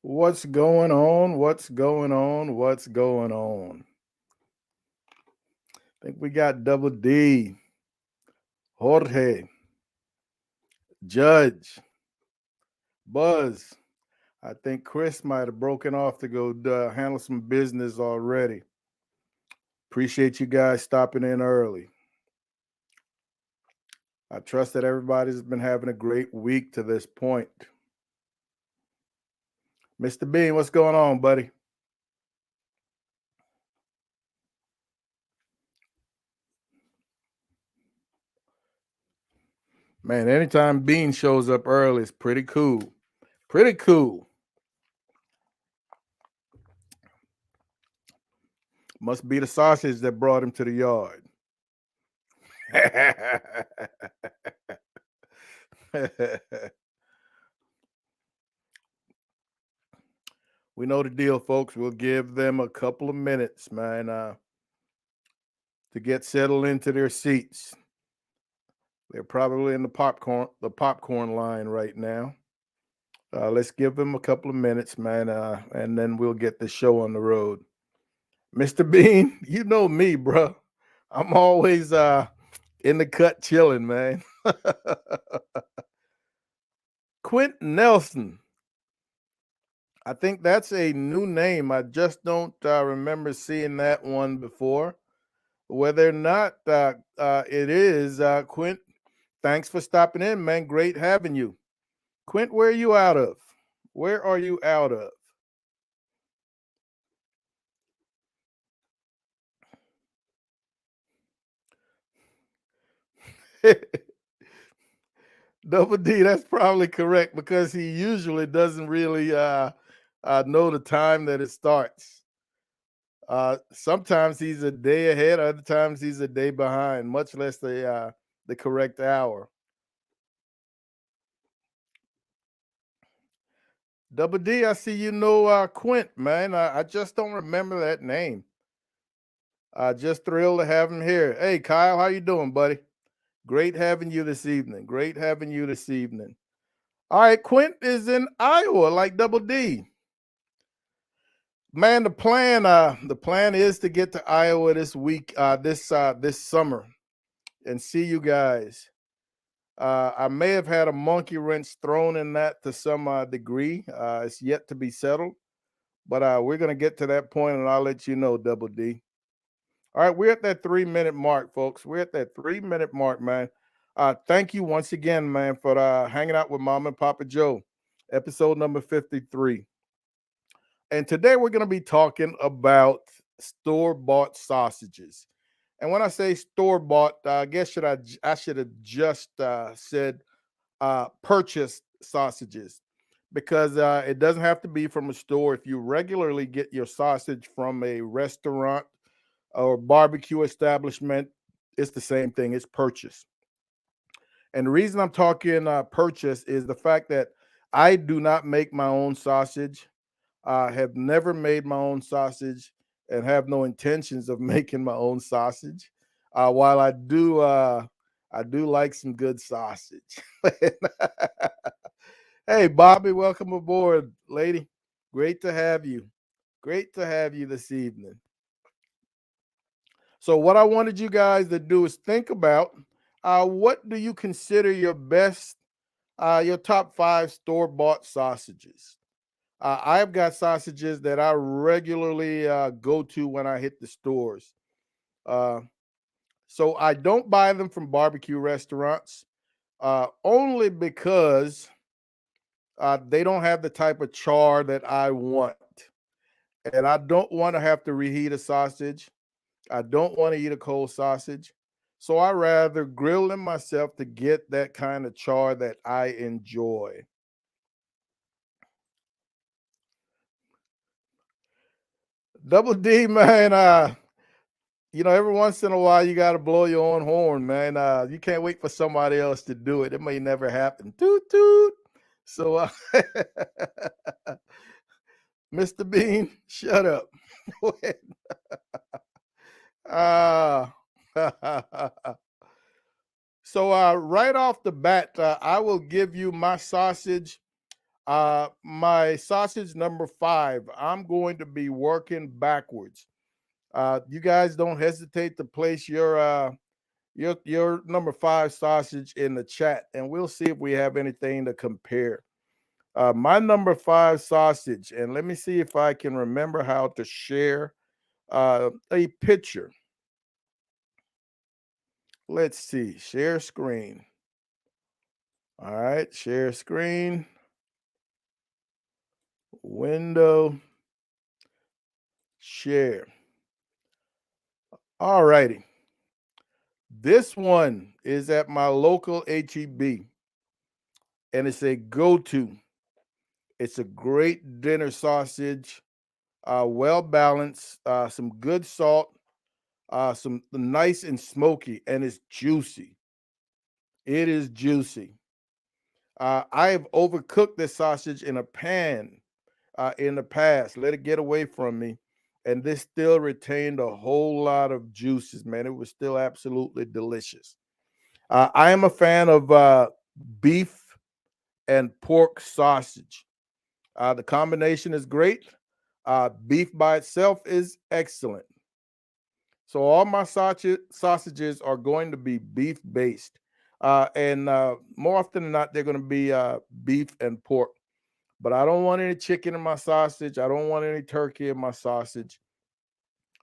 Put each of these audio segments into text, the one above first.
What's going on? What's going on? What's going on? I think we got Double D, Jorge, Judge, Buzz. I think Chris might have broken off to go handle some business already. Appreciate you guys stopping in early. I trust that everybody's been having a great week to this point. Mr. Bean, what's going on, buddy? Man, anytime Bean shows up early, it's pretty cool. Pretty cool. Must be the sausage that brought him to the yard. We know the deal, folks. We'll give them a couple of minutes, man, to get settled into their seats. They're probably in the popcorn line right now. Let's give them a couple of minutes, man, and then we'll get the show on the road. Mr. Bean, you know me, bro. I'm always in the cut chilling, man. Quint Nelson. I think that's a new name. I just don't remember seeing that one before. Whether or not it is, Quint, thanks for stopping in, man. Great having you. Quint, where are you out of? Where are you out of? Double D, that's probably correct because he usually doesn't really know the time that it starts. Sometimes he's a day ahead, other times he's a day behind, much less the correct hour. Double D, I see you know Quint, man. I just don't remember that name. Just thrilled to have him here. Hey, Kyle, how you doing, buddy? Great having you this evening. Great having you this evening. All right, Quint is in Iowa, like Double D. Man, the plan is to get to Iowa this week, this summer, and see you guys. I may have had a monkey wrench thrown in that to some degree. It's yet to be settled, but we're gonna get to that point, and I'll let you know, Double D. All right, we're at that 3 minute mark, folks. We're at that 3 minute mark, man. Thank you once again, man, for hanging out with Mom and Papa Joe, episode number 53. And today we're going to be talking about store-bought sausages. And when I say store-bought, I guess I should have just said purchased sausages because it doesn't have to be from a store. If you regularly get your sausage from a restaurant or barbecue establishment, it's the same thing. It's purchase. And the reason I'm talking purchase is the fact that I do not make my own sausage. I have never made my own sausage and have no intentions of making my own sausage. While I do like some good sausage. Hey, Bobby, welcome aboard, lady. Great to have you. Great to have you this evening. So, what I wanted you guys to do is think about what do you consider your best, your top five store bought sausages? I've got sausages that I regularly go to when I hit the stores. Uh, so I don't buy them from barbecue restaurants only because they don't have the type of char that I want. And I don't want to have to reheat a sausage. I don't want to eat a cold sausage. So I rather grill them myself to get that kind of char that I enjoy. Double D, man. Every once in a while you got to blow your own horn, man. You can't wait for somebody else to do it. It may never happen. Toot toot. So, Mr. Bean, shut up. uh, so, right off the bat, I will give you my sausage. My sausage number 5, I'm going to be working backwards. You guys don't hesitate to place your number 5 sausage in the chat, and we'll see if we have anything to compare. My number 5 sausage, and let me see if I can remember how to share a picture. Let's see, share screen. All right, share screen, window, share. All righty. This one is at my local HEB, and it's a go-to. It's a great dinner sausage, well balanced, some good salt, some nice and smoky, and it's juicy. It is juicy. I have overcooked this sausage in a pan in the past. Let it get away from me, and this still retained a whole lot of juices. Man, it was still absolutely delicious. I am a fan of beef and pork sausage. The combination is great. Beef by itself is excellent. So all my sausages are going to be beef based, and more often than not, they're going to be beef and pork. But I don't want any chicken in my sausage. I don't want any turkey in my sausage.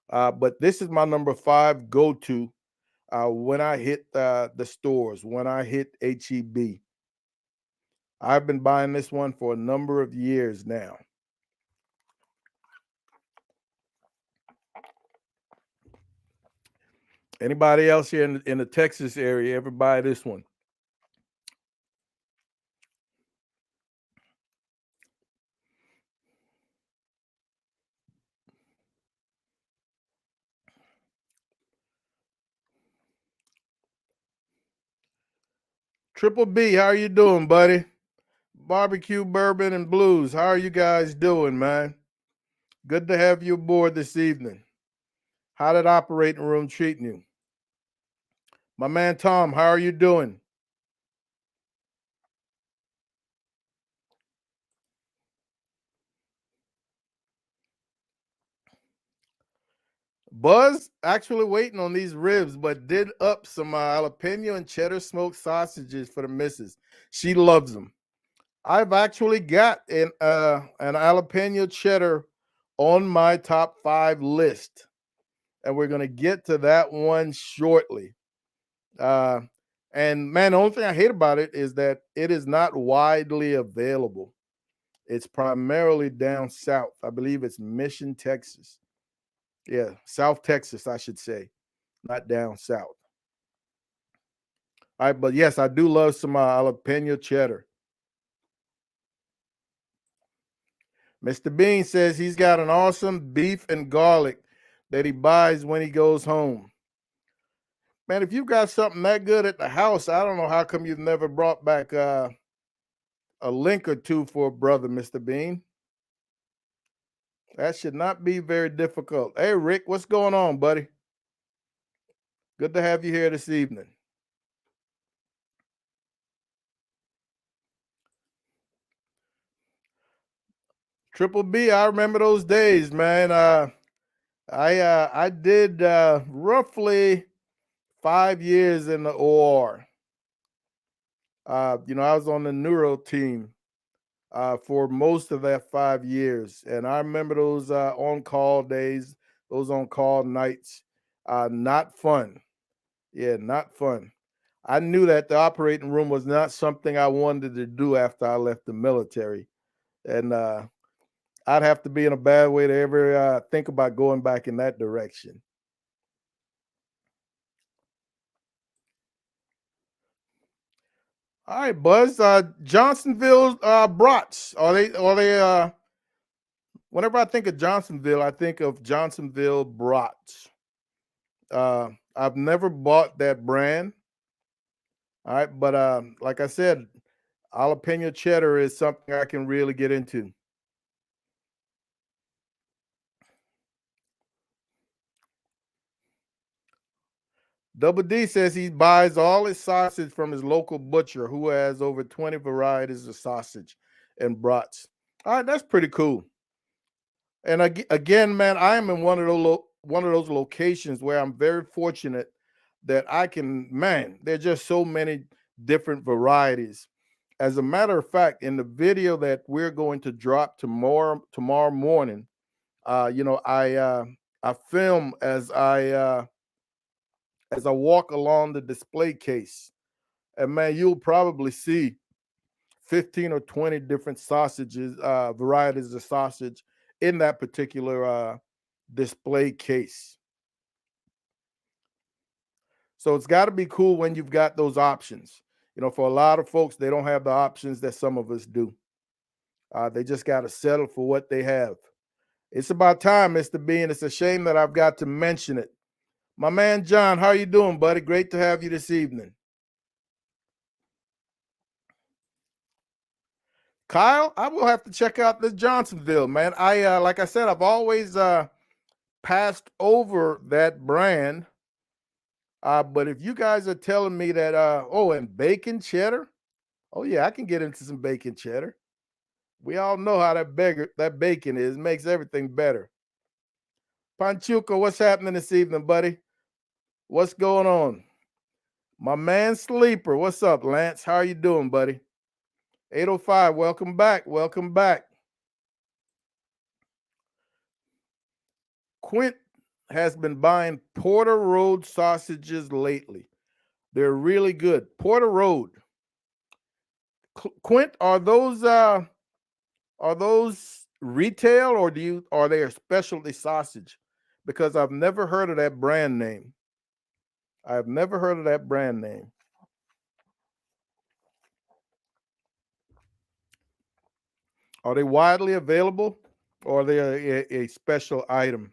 But this is my number 5 go-to when I hit the stores, when I hit HEB. I've been buying this one for a number of years now. Anybody else here in the Texas area ever buy this one? Triple B, how are you doing, buddy? Barbecue, bourbon, and blues. How are you guys doing, man? Good to have you aboard this evening. How did operating room treating you? My man Tom, how are you doing? Buzz actually waiting on these ribs, but did up some jalapeno and cheddar smoked sausages for the missus. She loves them. I've actually got an jalapeno cheddar on my top 5 list, and we're gonna get to that one shortly. Uh, and man, the only thing I hate about it is that it is not widely available. It's primarily down south. I believe it's Mission, Texas. Yeah, South Texas, I should say, not down south. All right, but yes, I do love some jalapeno cheddar. Mr. Bean says he's got an awesome beef and garlic that he buys when he goes home. Man, if you got something that good at the house, I don't know how come you've never brought back a link or two for a brother, Mr. Bean. That should not be very difficult. Hey, Rick, what's going on, buddy? Good to have you here this evening. Triple B, I remember those days, man. I did roughly 5 years in the OR. I was on the neuro team for most of that 5 years, and I remember those on-call days, those on-call nights. Not fun. Yeah, not fun. I knew that the operating room was not something I wanted to do after I left the military, and I'd have to be in a bad way to ever think about going back in that direction. All right, Buzz. Johnsonville brats. Are they whenever I think of Johnsonville, I think of Johnsonville brats. I've never bought that brand. All right, but like I said, jalapeno cheddar is something I can really get into. Double D says he buys all his sausage from his local butcher who has over 20 varieties of sausage. and brats. All right, that's pretty cool. And again, man, I am in one of those locations where I'm very fortunate that I can, man, there's just so many different varieties. As a matter of fact, in the video that we're going to drop tomorrow morning, I film as I walk along the display case, and man, you'll probably see 15 or 20 different sausages, varieties of sausage in that particular display case. So it's got to be cool when you've got those options. For a lot of folks, they don't have the options that some of us do. They just got to settle for what they have. It's about time, Mr. B, and it's a shame that I've got to mention it. My man John, how you doing, buddy? Great to have you this evening. Kyle, I will have to check out this Johnsonville, man. Like I said, I've always passed over that brand. But if you guys are telling me that, and bacon cheddar, oh yeah, I can get into some bacon cheddar. We all know how that bacon is. It makes everything better. Panchuco, what's happening this evening, buddy? What's going on? My man Sleeper, what's up, Lance? How are you doing, buddy? 805, welcome back. Welcome back. Quint has been buying Porter Road sausages lately. They're really good. Porter Road. Quint, are those retail or are they a specialty sausage? Because I've never heard of that brand name. I've never heard of that brand name. Are they widely available or are they a special item?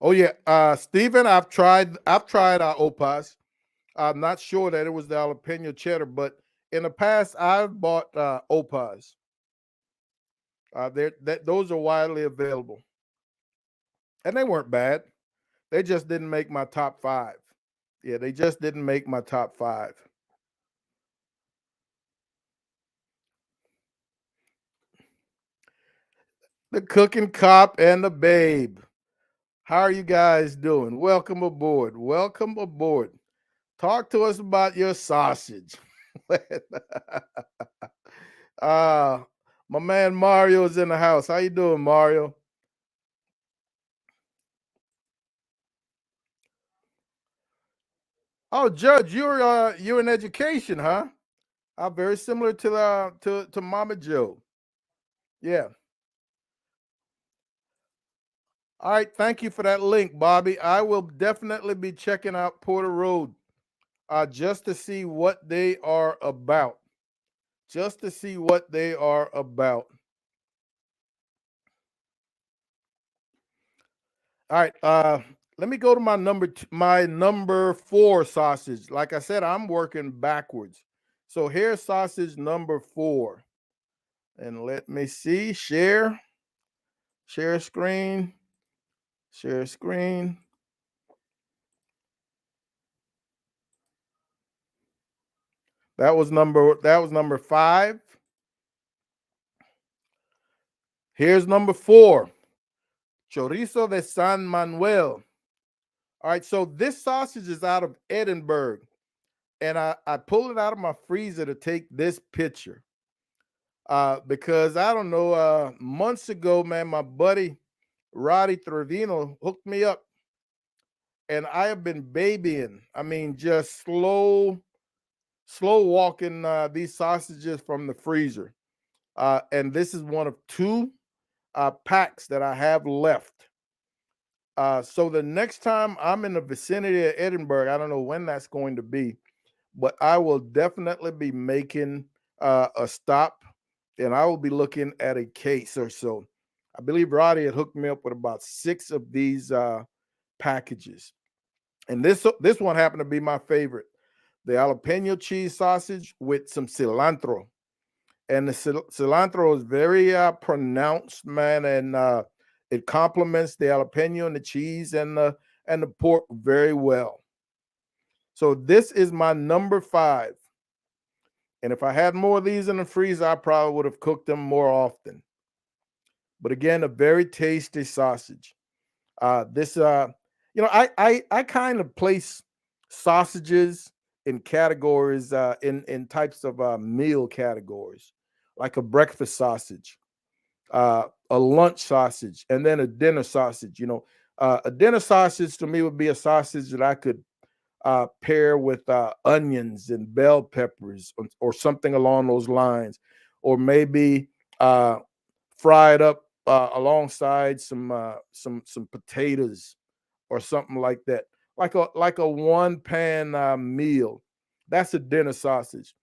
Oh yeah, Stephen, I've tried Opas. I'm not sure that it was the jalapeno cheddar, but in the past I've bought Opas. Those are widely available, and they weren't bad. They just didn't make my top five. Yeah, they just didn't make my top five. The cooking cop and the babe. How are you guys doing? Welcome aboard. Welcome aboard. Talk to us about your sausage. uh my man Mario's in the house. How you doing, Mario? Oh, Judge, you're in education, huh? Very similar to Mama Joe. Yeah. All right, thank you for that link, Bobby. I will definitely be checking out Porter Road just to see what they are about. Just to see what they are about. All right, let me go to my number 4 sausage. Like I said, I'm working backwards. So here's sausage number 4. And let me see, share screen, share screen. That was number 5. Here's number 4. Chorizo de San Manuel. All right, so this sausage is out of Edinburgh, and I pulled it out of my freezer to take this picture because I don't know, months ago, man, my buddy Roddy Trevino hooked me up, and I have been babying. I mean, just slow walking these sausages from the freezer, and this is one of 2 packs that I have left. So the next time I'm in the vicinity of Edinburgh, I don't know when that's going to be, but I will definitely be making a stop, and I will be looking at a case or so. I believe Roddy had hooked me up with about 6 of these packages, and this one happened to be my favorite: the jalapeno cheese sausage with some cilantro. And the cilantro is very pronounced, man, and it complements the jalapeno and the cheese and the pork very well. So this is my number 5. And if I had more of these in the freezer, I probably would have cooked them more often. But again, a very tasty sausage. This I kind of place sausages in categories, in types of meal categories, like a breakfast sausage, a lunch sausage, and then a dinner sausage. A dinner sausage to me would be a sausage that I could pair with onions and bell peppers, or something along those lines, or maybe uh, fried up alongside some potatoes or something like that, like a one pan meal. That's a dinner sausage.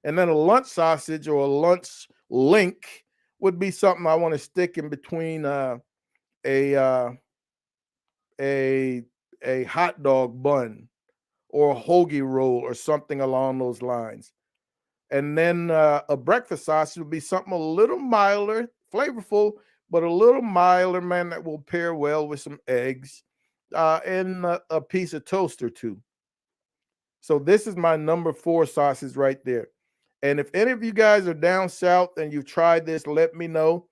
And then a lunch sausage or a lunch link would be something I want to stick in between a uh, a a hot dog bun or a hoagie roll or something along those lines. And then a breakfast sausage would be something a little milder, flavorful, but a little milder, man, that will pair well with some eggs and a piece of toast or two. So this is my number 4 sausage right there. And if any of you guys are down south and you've tried this, let me know.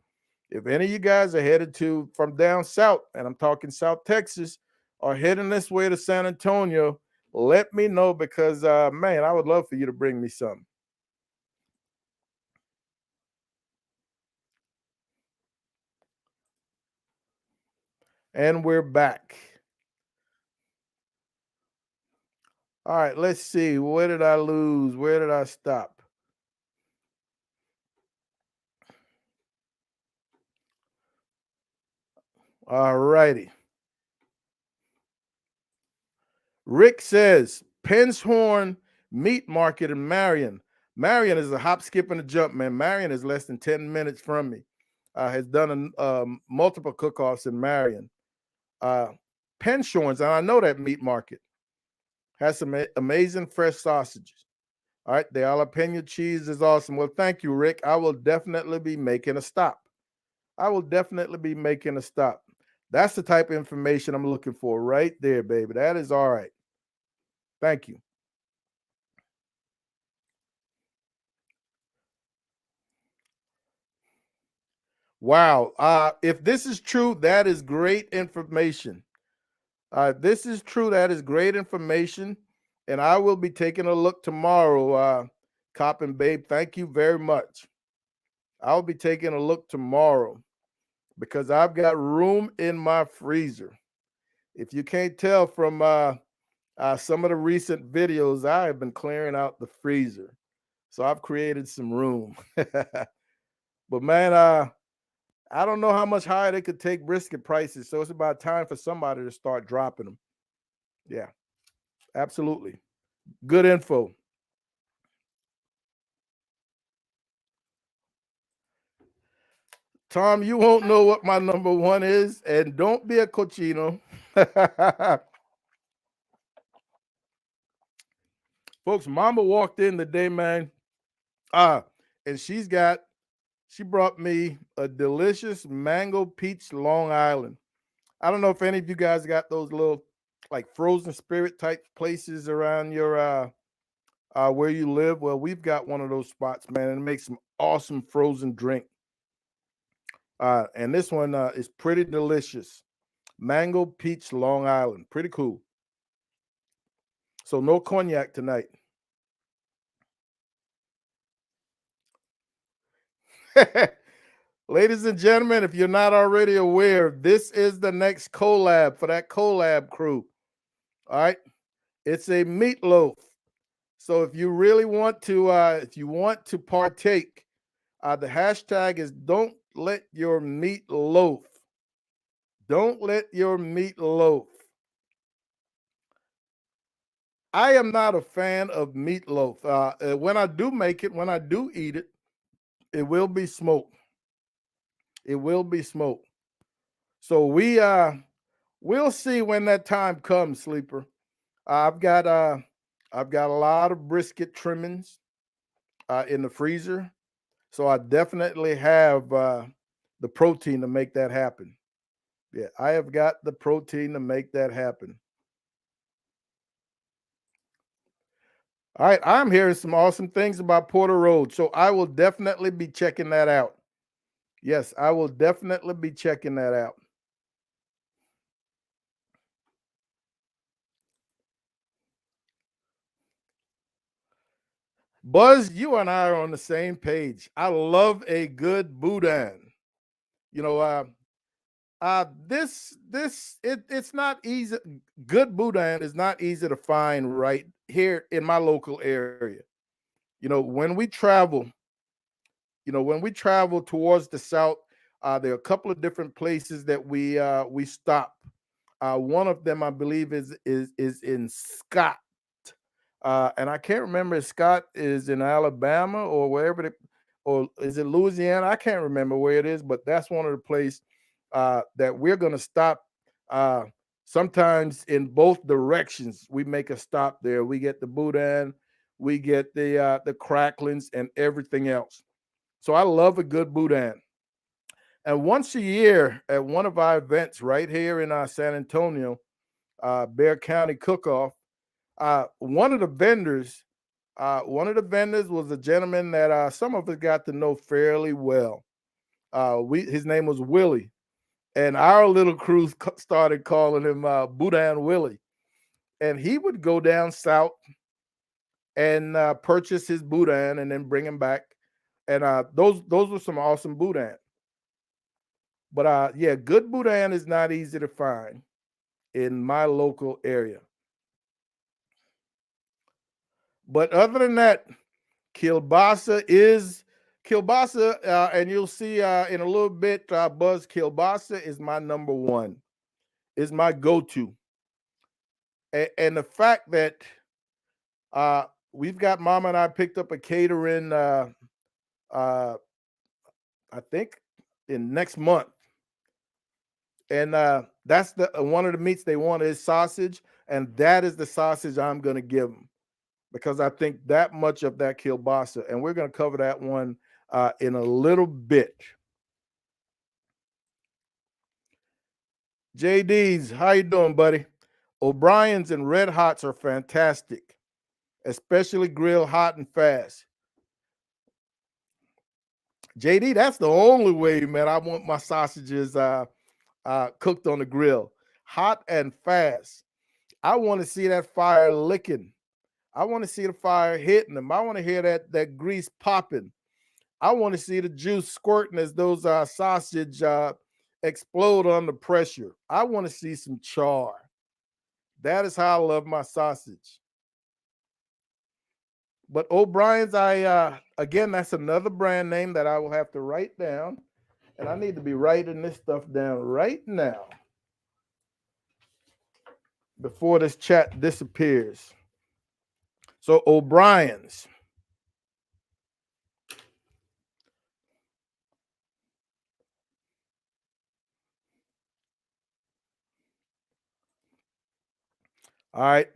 If any of you guys are headed from down south, and I'm talking South Texas, or heading this way to San Antonio, let me know, because man, I would love for you to bring me some. And we're back. All right, let's see. Where did I lose? Where did I stop? All righty. Rick says Penshorn Meat Market in Marion. Marion is a hop, skip, and a jump, man. Marion is less than 10 minutes from me. Has done multiple cook-offs in Marion. Penshorns, and I know that meat market has some amazing fresh sausages. All right, the jalapeno cheese is awesome. Well, thank you, Rick. I will definitely be making a stop. I will definitely be making a stop. That's the type of information I'm looking for right there, baby. That is all right. Thank you. Wow. If this is true, that is great information. This is true. That is great information. And I will be taking a look tomorrow, Cop and Babe. Thank you very much. I'll be taking a look tomorrow because I've got room in my freezer. If you can't tell from some of the recent videos, I have been clearing out the freezer. So I've created some room. But man, I don't know how much higher they could take brisket prices. So it's about time for somebody to start dropping them. Yeah, absolutely. Good info. Tom, you won't know what my number 1 is, and don't be a cochino. Folks, Mama walked in today, man. And she brought me a delicious mango peach Long Island. I don't know if any of you guys got those little like frozen spirit type places around your where you live. Well, we've got one of those spots, man, and it makes some awesome frozen drink. And this one is pretty delicious. Mango peach Long Island. Pretty cool. So no cognac tonight. Ladies and gentlemen, if you're not already aware, this is the next collab for that collab crew. All right. It's a meatloaf. So if you really want to, if you want to partake, the hashtag is don't let your meat loaf. Don't let your meat loaf. I am not a fan of meatloaf. When I do make it, when I do eat it, it will be smoked. It will be smoked. So we'll see when that time comes, sleeper. I've got I've got a lot of brisket trimmings in the freezer, so I definitely have the protein to make that happen. Yeah, I have got the protein to make that happen. All right, I'm hearing some awesome things about Porter Road, so I will definitely be checking that out. Yes, I will definitely be checking that out. Buzz, you and I are on the same page. I love a good boudin. You know, it's not easy. Good boudin is not easy to find right here in my local area. You know, when we travel towards the south, there are a couple of different places that we stop. One of them, I believe, is in Scott, and I can't remember if Scott is in Alabama or wherever, or is it Louisiana? I can't remember where it is, but that's one of the places that we're going to stop. Uh, Sometimes in both directions, we make a stop there. We get the boudin, we get the cracklings, and everything else. So I love a good boudin. And once a year at one of our events right here in San Antonio, Bear County Cook-Off, one of the vendors was a gentleman that some of us got to know fairly well. His name was Willie, and our little crew started calling him Boudin Willie. And he would go down south and purchase his boudin and then bring him back. And those were some awesome boudin. But yeah, good boudin is not easy to find in my local area. But other than that, kielbasa is kielbasa, and you'll see in a little bit, Buzz, kielbasa is my number one, is my go-to. And the fact that uh, we've got Mama and I picked up a catering, uh, I think in next month, and that's the one of the meats they want is sausage, and that is the sausage I'm going to give them because I think that much of that kielbasa, and we're going to cover that one in a little bit. JD's, how you doing, buddy? O'Brien's and Red Hots are fantastic, especially grilled hot and fast. JD, that's the only way, man. I want my sausages cooked on the grill, hot and fast. I want to see that fire licking. I want to see the fire hitting them. I want to hear that grease popping. I want to see the juice squirting as those sausage explode under pressure. I want to see some char. That is how I love my sausage. But O'Brien's, again, that's another brand name that I will have to write down, and I need to be writing this stuff down right now before this chat disappears. So O'Brien's. All right.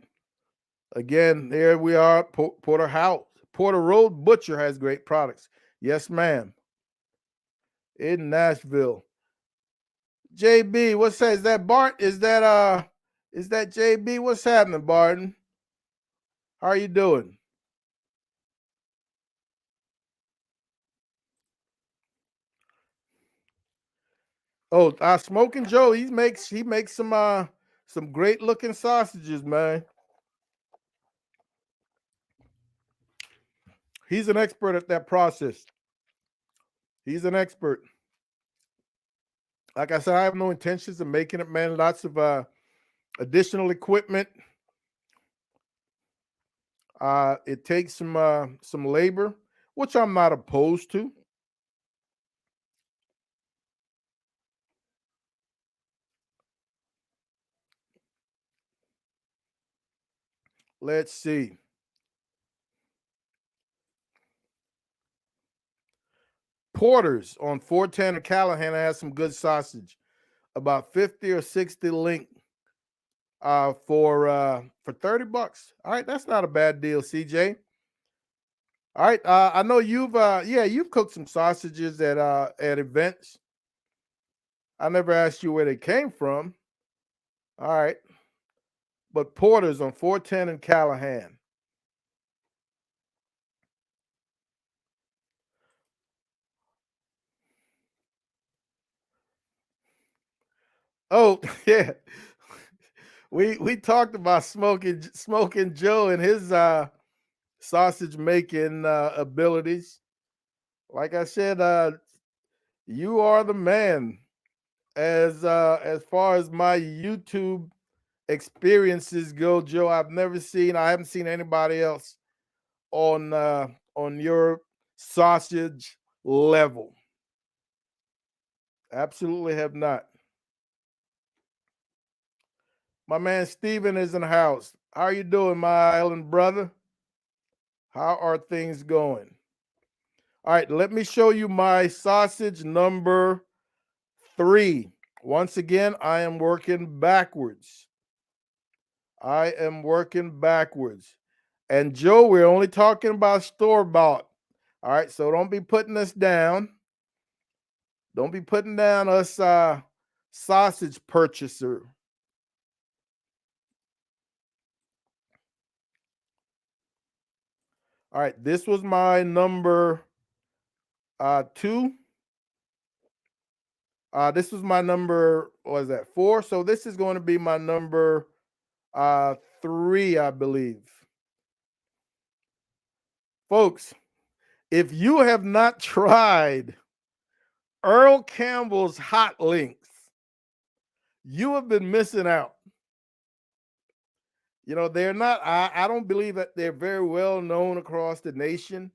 Again, here we are. Porter Road Butcher has great products. Yes, ma'am. In Nashville. JB, what's that? Is that Bart? Is that JB? What's happening, Barton? How are you doing? Oh, Smoking Joe, he makes some great looking sausages, man. He's an expert at that process. He's an expert. Like I said, I have no intentions of making it, man. Lots of additional equipment. It takes some labor, which I'm not opposed to. Let's see. Porter's on 410 and Callahan has some good sausage, about 50 or 60 link for $30. All right, that's not a bad deal, CJ. All right, I know you've cooked some sausages at events. I never asked you where they came from. All right, but Porter's on 410 and Callahan. Oh, yeah. We talked about smoking Joe and his sausage making abilities. Like I said, you are the man as far as my YouTube experiences go, Joe. I haven't seen anybody else on your sausage level. Absolutely have not. My man Steven is in the house. How are you doing, my island brother? How are things going? All right, let me show you my sausage number 3. Once again, I am working backwards. I am working backwards. And Joe, we're only talking about store bought. All right, so don't be putting us down. Don't be putting down us sausage purchaser. All right, this was my number 2. This was my number, what was that, 4? So this is going to be my number 3, I believe. Folks, if you have not tried Earl Campbell's hot links, you have been missing out. You know, they're not, I don't believe that they're very well known across the nation.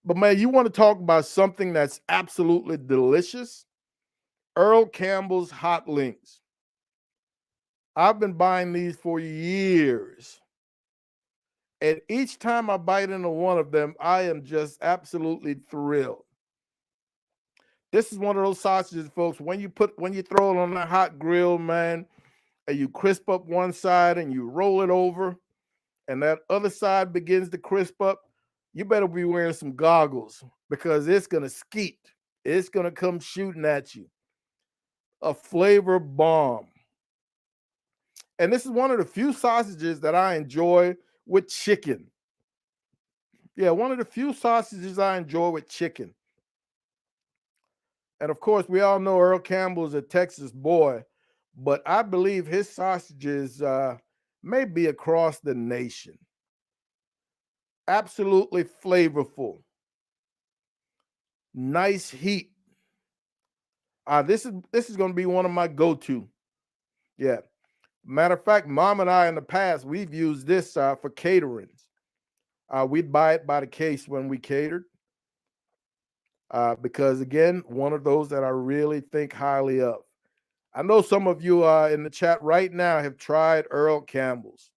But man, you want to talk about something that's absolutely delicious? Earl Campbell's hot links. I've been buying these for years. And each time I bite into one of them, I am just absolutely thrilled. This is one of those sausages, folks. When you throw it on a hot grill, man, and you crisp up one side and you roll it over, and that other side begins to crisp up, you better be wearing some goggles because it's gonna skeet. It's gonna come shooting at you. A flavor bomb. And this is one of the few sausages that I enjoy with chicken. Yeah, one of the few sausages I enjoy with chicken. And of course, we all know Earl Campbell is a Texas boy, but I believe his sausages may be across the nation. Absolutely flavorful. Nice heat. This is going to be one of my go-to. Yeah. Matter of fact, Mom and I in the past we've used this for caterings. We'd buy it by the case when we catered. Because again, one of those that I really think highly of. I know some of you in the chat right now have tried Earl Campbell's.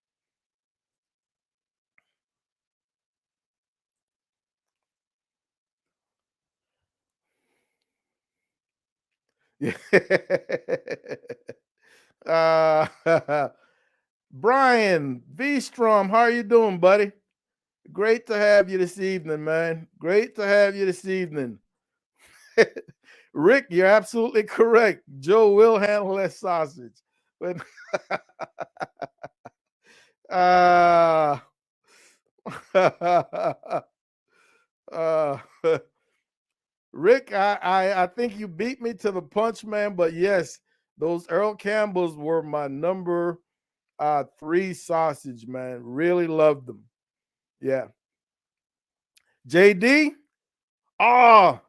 Yeah. Brian V-Strom, how are you doing, buddy? Great to have you this evening, man. Great to have you this evening. Rick, you're absolutely correct. Joe will handle that sausage. But uh, uh, Rick, I think you beat me to the punch, man. But yes, those Earl Campbell's were my number 3 sausage, man. Really loved them. Yeah. JD,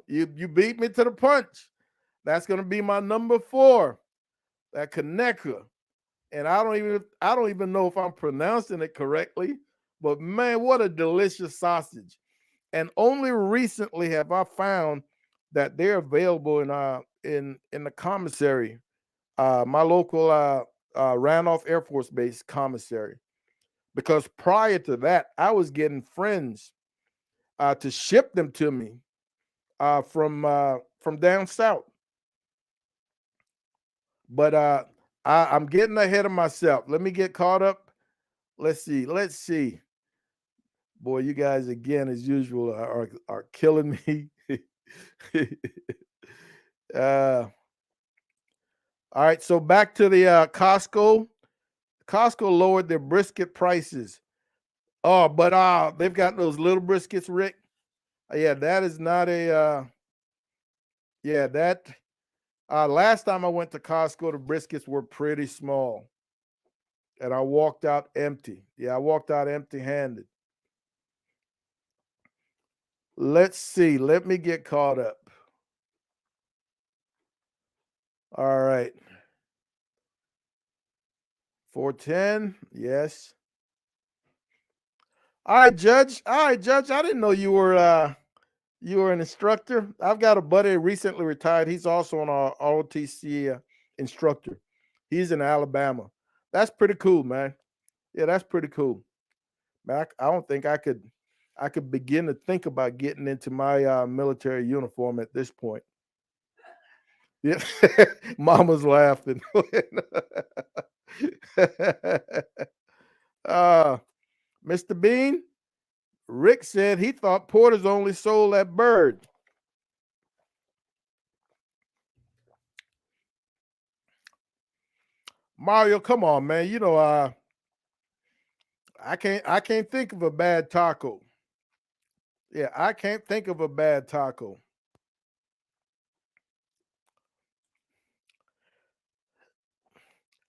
you beat me to the punch. That's gonna be my number 4. That Conecuh. And I don't even know if I'm pronouncing it correctly, but man, what a delicious sausage. And only recently have I found that they're available in the commissary, my local Randolph Air Force Base commissary. Because prior to that, I was getting friends to ship them to me from down south. But I'm getting ahead of myself. Let me get caught up. Let's see. Let's see. Boy, you guys again, as usual, are killing me. uh, all right, so back to the Costco. Costco lowered their brisket prices. Oh, but they've got those little briskets, Rick. Yeah, that is not a. Yeah, Last time I went to Costco, the briskets were pretty small, and I walked out empty. Yeah, I walked out empty-handed. Let's see. Let me get caught up. All right. 410. Yes. All right, Judge. All right, Judge. I didn't know you were an instructor. I've got a buddy recently retired. He's also an ROTC instructor. He's in Alabama. That's pretty cool, man. Yeah, that's pretty cool. Man, I don't think I could begin to think about getting into my military uniform at this point. Yeah, Mama's laughing. uh, Mr. Bean, Rick said he thought Porter's only sold at Bird. Mario, come on, man. You know, I can't think of a bad taco. Yeah, I can't think of a bad taco.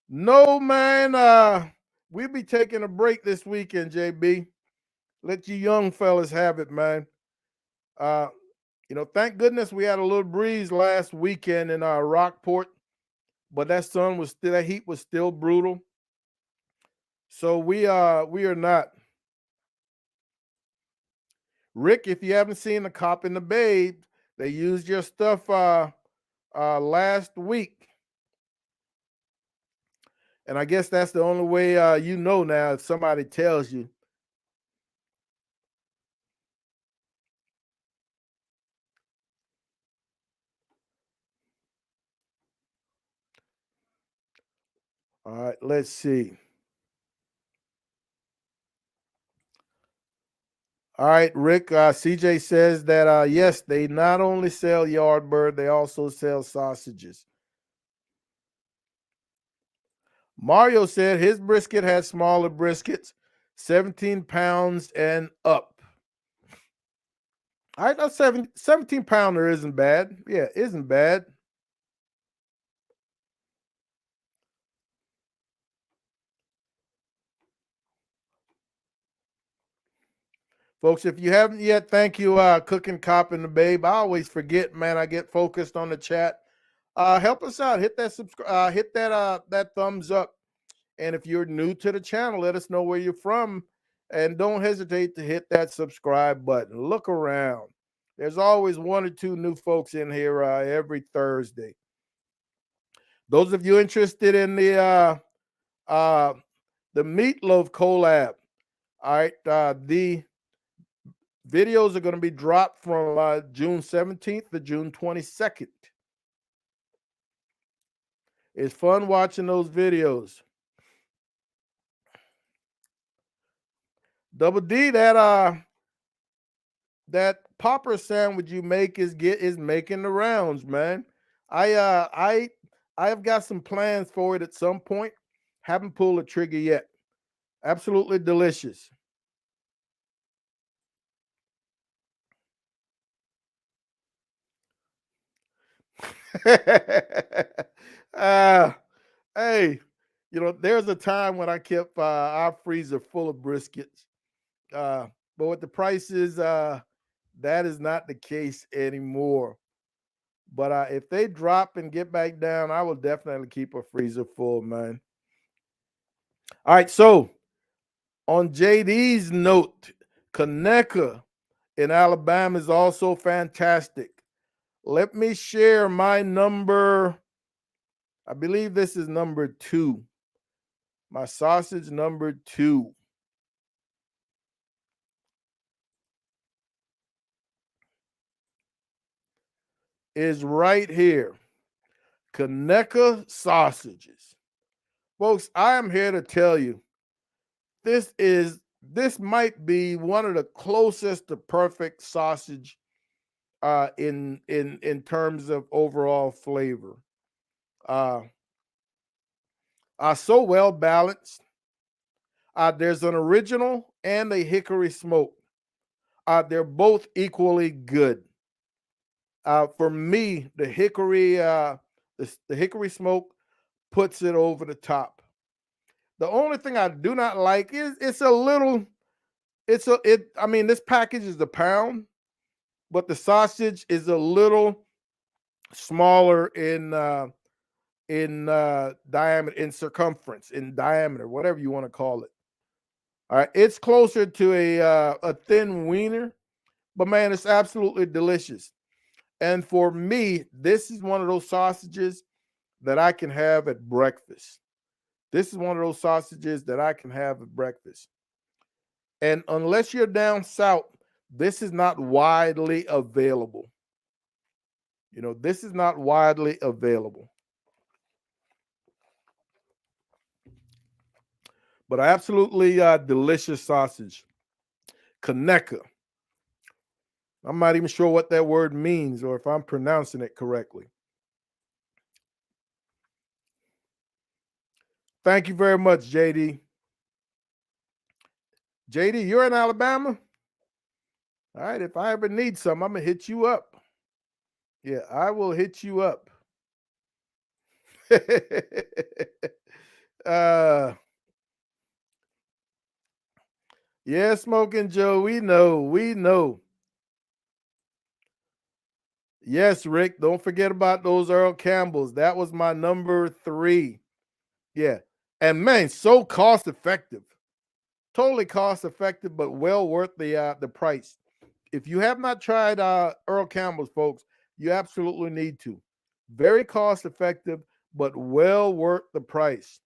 No, man. We'll be taking a break this weekend, JB. Let you young fellas have it, man. Uh, thank goodness we had a little breeze last weekend in Rockport, but that heat was still brutal. So we are not. Rick, if you haven't seen The Cop and the Babe, they used your stuff last week. And I guess that's the only way you know now if somebody tells you. All right, let's see. All right, Rick. CJ says that yes, they not only sell Yardbird, they also sell sausages. Mario said his brisket has smaller briskets, 17 pounds and up. All right, that 17 pounder isn't bad. Yeah, isn't bad. Folks, if you haven't yet, thank you, Cooking Cop and the Babe. I always forget, man. I get focused on the chat. Help us out. Hit that subscribe. Hit that thumbs up. And if you're new to the channel, let us know where you're from, and don't hesitate to hit that subscribe button. Look around. There's always one or two new folks in here every Thursday. Those of you interested in the meatloaf collab, all right, the videos are going to be dropped from June 17th to June 22nd. It's fun watching those videos. Double D, that popper sandwich you make is making the rounds, man. I've got some plans for it at some point. Haven't pulled the trigger yet. Absolutely delicious. uh, hey, there's a time when I kept our freezer full of briskets. But with the prices, that is not the case anymore. But if they drop and get back down, I will definitely keep a freezer full, man. All right, so on JD's note, Conecuh in Alabama is also fantastic. Let me share my number. I believe this is number 2. My sausage number 2 is right here. Conecuh sausages. Folks, I am here to tell you this might be one of the closest to perfect sausage in terms of overall flavor. Are so well balanced. There's an original and a hickory smoke. They're both equally good. For me, the hickory The hickory smoke puts it over the top. The only thing I do not like is it's a little. It's a it. I mean, this package is a pound, but the sausage is a little smaller in diameter, in circumference, in diameter, whatever you want to call it. All right, it's closer to a thin wiener, but man, it's absolutely delicious. And for me, this is one of those sausages that I can have at breakfast. This is one of those sausages that I can have at breakfast. And unless you're down south, this is not widely available. This is not widely available. But absolutely delicious sausage. Kaneka. I'm not even sure what that word means or if I'm pronouncing it correctly. Thank you very much, JD. JD, you're in Alabama? All right, if I ever need some, I'm going to hit you up. Yeah, I will hit you up. uh, yeah, Smoking Joe, we know, we know. Yes, Rick, don't forget about those Earl Campbells. That was my number 3. Yeah. And man, so cost effective. Totally cost effective, but well worth the price. If you have not tried Earl Campbell's, folks, you absolutely need to. Very cost effective, but well worth the price.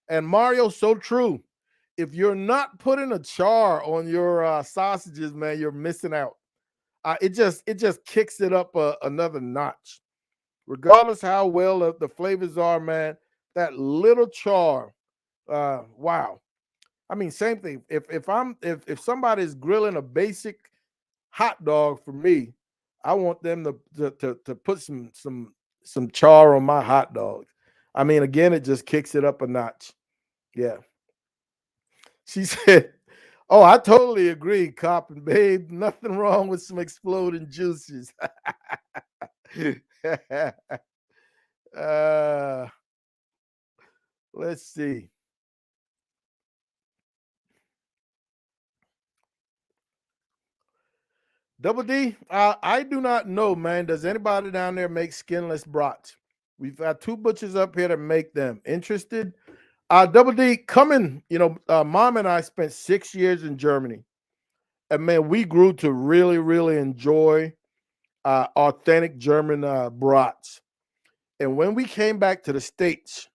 And Mario, so true. If you're not putting a char on your sausages, man, you're missing out. It just kicks it up another notch. Regardless how well the flavors are, man, that little char, wow. I mean, same thing. If somebody's grilling a basic hot dog for me, I want them to put some char on my hot dog. I mean, again, it just kicks it up a notch. Yeah. She said, "Oh, I totally agree, Cop and Babe. Nothing wrong with some exploding juices." uh, let's see. Double D, I do not know, man. Does anybody down there make skinless brats? We've got 2 butchers up here that make them. Interested? Double D, coming. Mom and I spent 6 years in Germany, and man, we grew to really, really enjoy authentic German brats. And when we came back to the States,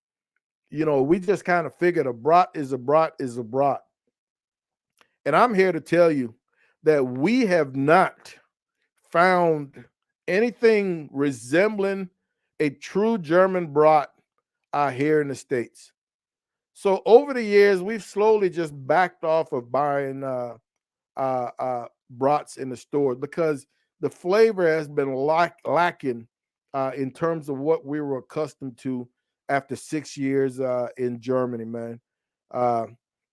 we just kind of figured a brat is a brat is a brat. And I'm here to tell you that we have not found anything resembling a true German brat here in the States. So over the years, we've slowly just backed off of buying brats in the store because the flavor has been lacking in terms of what we were accustomed to after 6 years in Germany, man. Uh,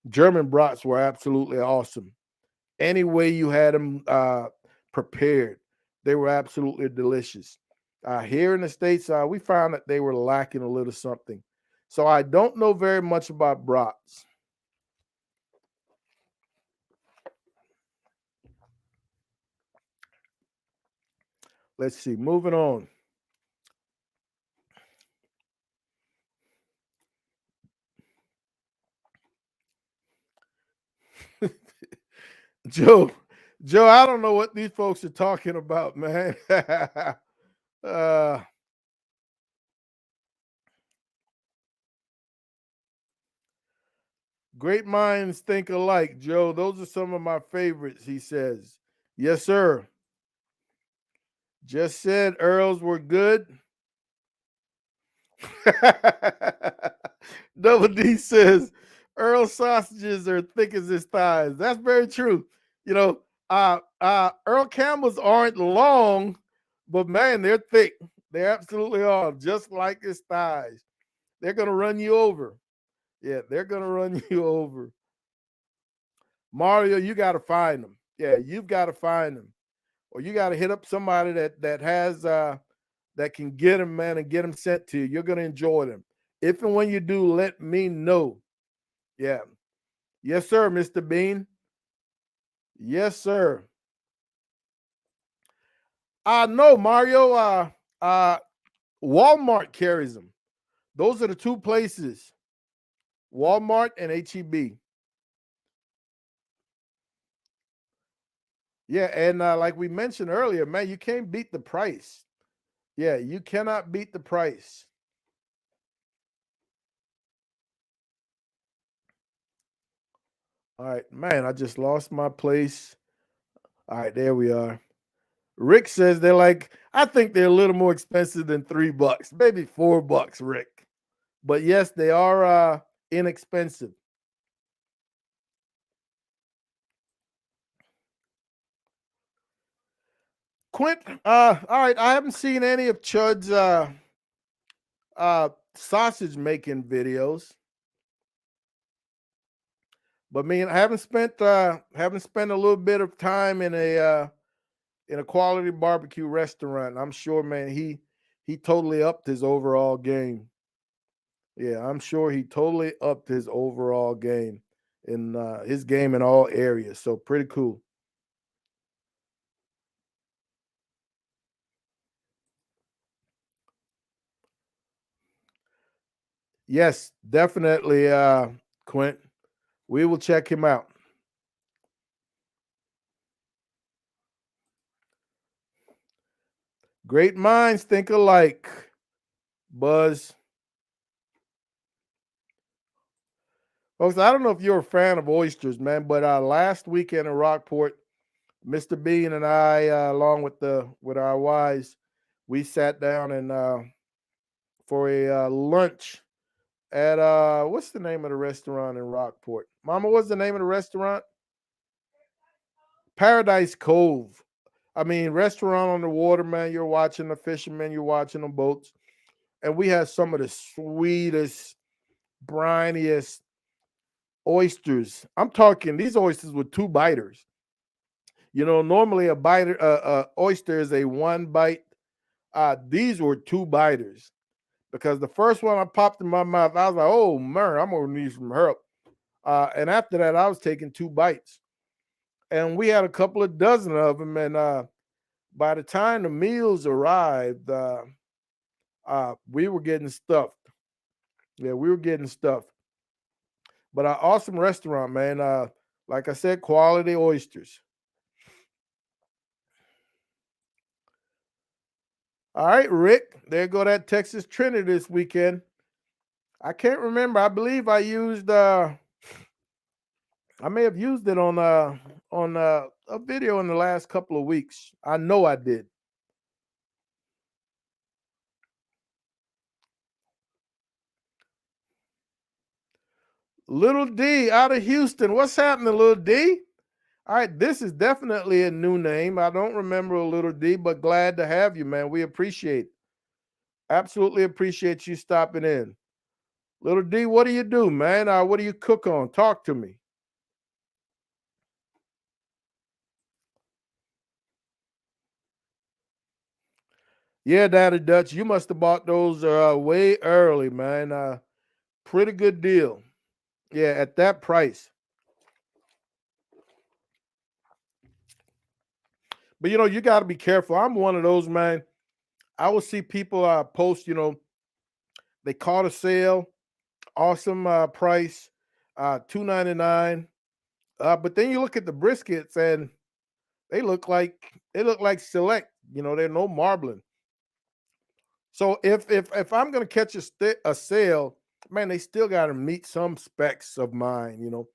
German brats were absolutely awesome. Any way you had them prepared, they were absolutely delicious. Here in the States, we found that they were lacking a little something. So I don't know very much about brats. Let's see. Moving on. Joe, Joe, I don't know what these folks are talking about, man. uh, Great minds think alike, Joe. Those are some of my favorites, he says. Yes, sir. Just said Earls were good. Double D says Earl sausages are thick as his thighs. That's very true. You know, Earl Campbell's aren't long, but man, they're thick. They absolutely are, just like his thighs. They're gonna run you over. Yeah, they're gonna run you over. Mario, you got to find them. Yeah, you've got to find them, or you got to hit up somebody that has that can get them, man, and get them sent to you. You're gonna enjoy them. If and when you do, let me know. Yeah. Yes, sir, Mr. Bean. Yes, sir. No, Mario. Uh, Walmart carries them. Those are the two places. Walmart and HEB. Yeah, and like we mentioned earlier, man, you can't beat the price. Yeah, you cannot beat the price. All right, man, I just lost my place. All right, there we are. Rick says they're like, I think they're a little more expensive than $3, maybe $4, Rick. But yes, they are inexpensive. Quint, all right, I haven't seen any of Chud's sausage making videos. But man, I haven't spent a little bit of time in a quality barbecue restaurant. I'm sure, man, he totally upped his overall game. Yeah, I'm sure he totally upped his overall game in his game in all areas. So pretty cool. Yes, definitely, Quint. We will check him out. Great minds think alike, Buzz. Folks, I don't know if you're a fan of oysters, man, but last weekend in Rockport, Mr. Bean and I, along with our wives, we sat down and for a lunch at what's the name of the restaurant in Rockport? Mama, what's the name of the restaurant? Paradise Cove. I mean, restaurant on the water, man. You're watching the fishermen, you're watching the boats, and we had some of the sweetest, briniest oysters. I'm talking these oysters with two biters. You know, normally a biter, oyster is a one bite. These were two biters because the first one I popped in my mouth, I was like, "Oh man, I'm gonna need some help." And after that, I was taking two bites, and we had a couple of dozen of them. And by the time the meals arrived, we were getting stuffed. Yeah, we were getting stuffed. But an awesome restaurant, man. Like I said, quality oysters. All right, Rick. There go that Texas Trinity this weekend. I can't remember. I believe I used I may have used it on a video in the last couple of weeks. I know I did. Little D out of Houston. What's happening, Little D? All right, this is definitely a new name. I don't remember a Little D, but glad to have you, man. We appreciate absolutely appreciate you stopping in. Little D, what do you do, man? What do you cook on? Talk to me. Yeah, Daddy Dutch, you must have bought those way early, man. Pretty good deal. Yeah, at that price. But you know, you got to be careful. I'm one of those, man. I will see people post, you know, they caught a sale, awesome price, 2.99. But then you look at the briskets and they look like select. You know, they're no marbling. So if I'm gonna catch a sale, man, they still got to meet some specs of mine. You know,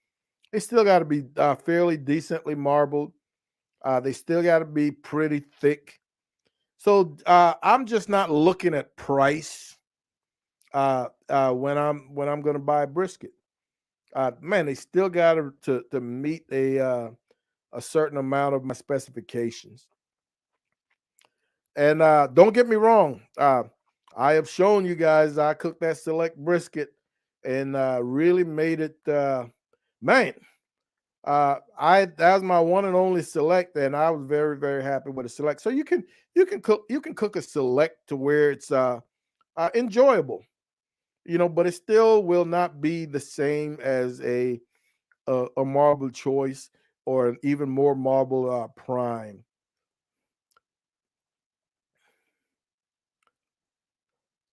they still got to be fairly decently marbled. They still got to be pretty thick. So I'm just not looking at price when I'm going to buy a brisket. Man, they still got to meet a certain amount of my specifications. And don't get me wrong, I have shown you guys I cooked that select brisket and really made it. Man, That was my one and only select, and I was very, very happy with the select. So you can cook a select to where it's enjoyable, but it still will not be the same as a marble choice or an even more marble prime.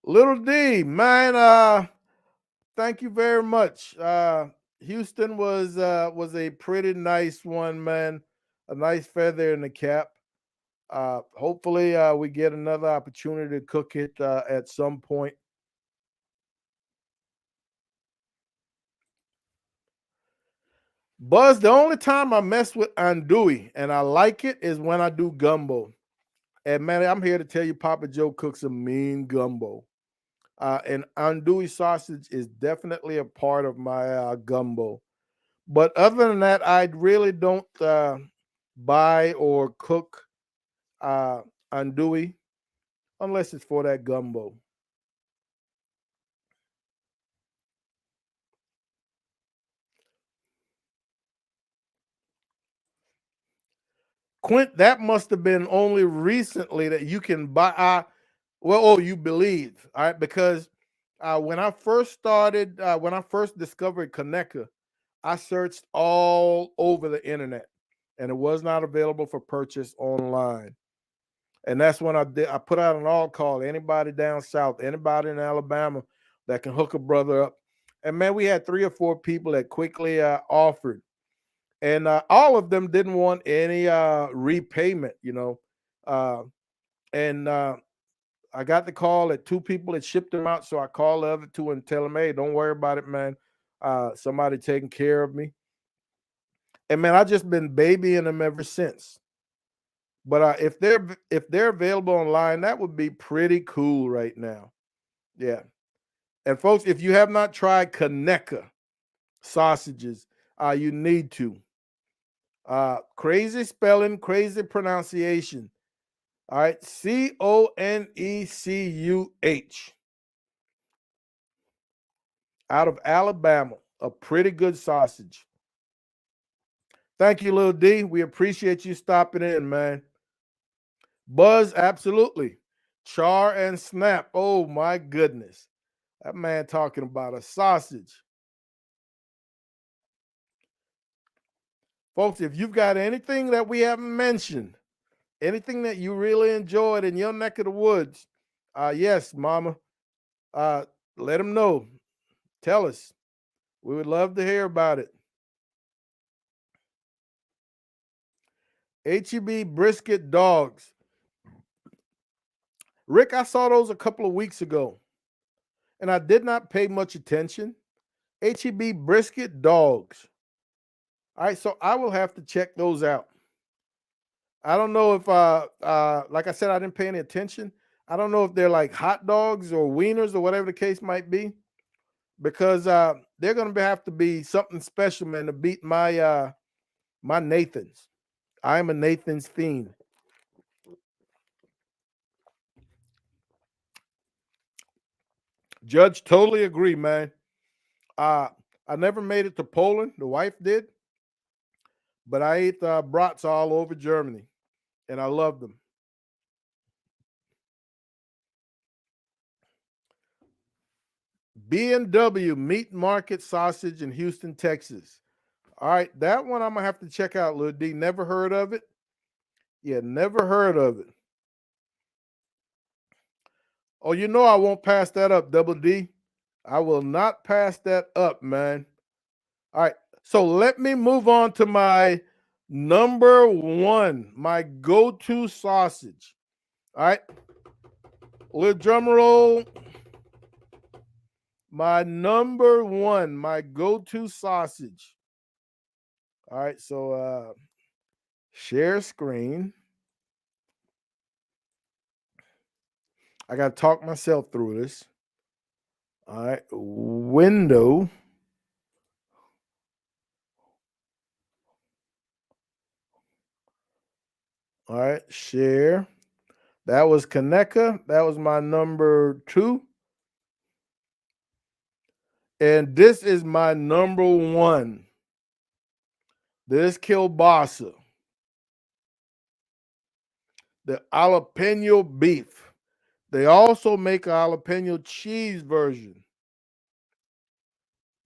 Little D, man, thank you very much. Houston was a pretty nice one, man. A nice feather in the cap. Hopefully, we get another opportunity to cook it at some point. Buzz, the only time I mess with andouille and I like it is when I do gumbo. And man, I'm here to tell you, Papa Joe cooks a mean gumbo. And andouille sausage is definitely a part of my gumbo. But other than that, I really don't buy or cook uh, andouille unless it's for that gumbo. Quint, that must have been only recently that you can buy. You believe, all right? Because when I first discovered Kaneka, I searched all over the internet, and it was not available for purchase online. And that's when I put out an all call. Anybody down south, anybody in Alabama that can hook a brother up. And man, we had 3 or 4 people that quickly offered, and all of them didn't want any repayment. Uh, and I got the call that 2 people had shipped them out, so I called the other 2 and tell them, "Hey, don't worry about it, man. Somebody taking care of me." And man, I just been babying them ever since. But if they're available online, that would be pretty cool right now. Yeah. And folks, if you have not tried Kaneka sausages, you need to. Crazy spelling, crazy pronunciation. All right, Connecuh out of Alabama. A pretty good sausage. Thank you, Lil D. We appreciate you stopping in, man. Buzz, absolutely. Char and snap. Oh my goodness. That man talking about a sausage. Folks, if you've got anything that we haven't mentioned, anything that you really enjoyed in your neck of the woods, yes, mama, uh, let them know. Tell us. We would love to hear about it. HEB brisket dogs. Rick, I saw those a couple of weeks ago, and I did not pay much attention. HEB brisket dogs. All right, so I will have to check those out. I don't know if, like I said, I didn't pay any attention. I don't know if they're like hot dogs or wieners or whatever the case might be, because they're going to have to be something special, man, to beat my Nathan's. I am a Nathan's fiend. Judge, totally agree, man. Uh, I never made it to Poland. The wife did, but I ate brats all over Germany, and I loved them. B&W Meat Market Sausage in Houston, Texas. All right, that one I'm gonna have to check out, Lil D. Never heard of it. Yeah, never heard of it. Oh, I won't pass that up, Double D. I will not pass that up, man. All right, so let me move on to my number one, my go-to sausage. All right, little drum roll. My number one, my go-to sausage. All right, so share screen. I got to talk myself through this. All right, window. All right, share. That was Kaneka. That was my number two. And this is my number one. This kielbasa, the jalapeno beef. They also make a jalapeno cheese version.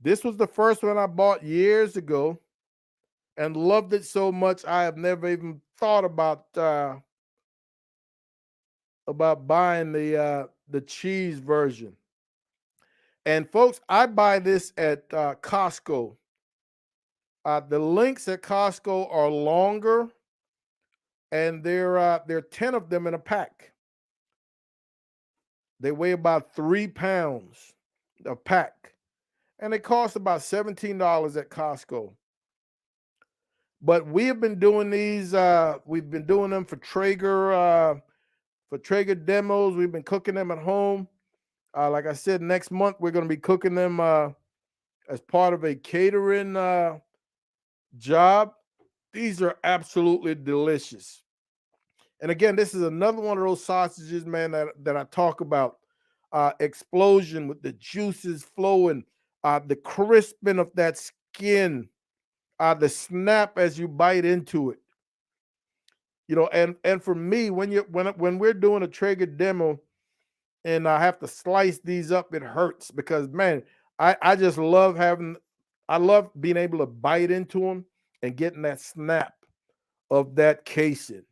This was the first one I bought years ago and loved it so much I have never even thought about buying the cheese version. And folks, I buy this at Costco. The links at Costco are longer, and there are 10 of them in a pack. They weigh about 3 pounds a pack, and they cost about $17 at Costco. But we have been doing these. We've been doing them for Traeger demos. We've been cooking them at home. Like I said, next month we're going to be cooking them as part of a catering job. These are absolutely delicious. And again, this is another one of those sausages, man, that I talk about. Explosion with the juices flowing, the crisping of that skin, the snap as you bite into it. And for me, when we're doing a Traeger demo and I have to slice these up, it hurts because, man, I just I love being able to bite into them and getting that snap of that casing.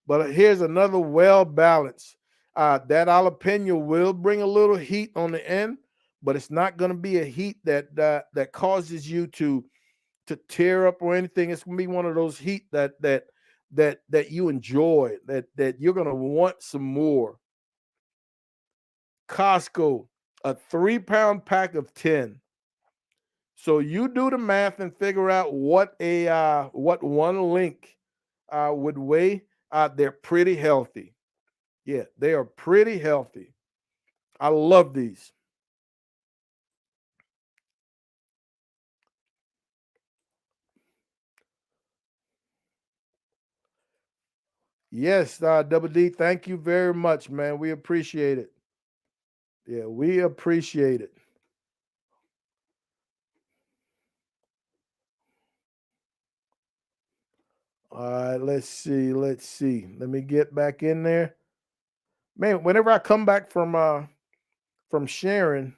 But here's another well balanced. That jalapeno will bring a little heat on the end, but it's not going to be a heat that causes you to tear up or anything. It's going to be one of those heat that you enjoy, that you're going to want some more. Costco, a 3-pound pack of 10. So you do the math and figure out what one link would weigh. They're pretty healthy. Yeah, they are pretty healthy. I love these. Yes, Double D, thank you very much, man. We appreciate it. Yeah, we appreciate it. All right, let's see. Let's see. Let me get back in there. Man, whenever I come back from sharing,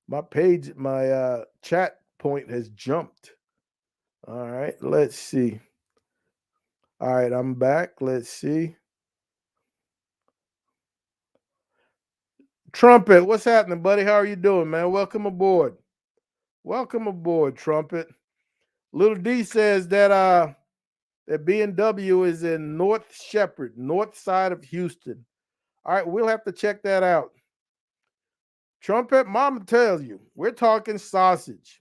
my chat point has jumped. All right, let's see. All right, I'm back. Let's see. Trumpet, what's happening, buddy? How are you doing, man? Welcome aboard. Welcome aboard, Trumpet. Little D says that B&W is in North Shepherd, north side of Houston. All right, we'll have to check that out. Trumpet, mama tells you, we're talking sausage.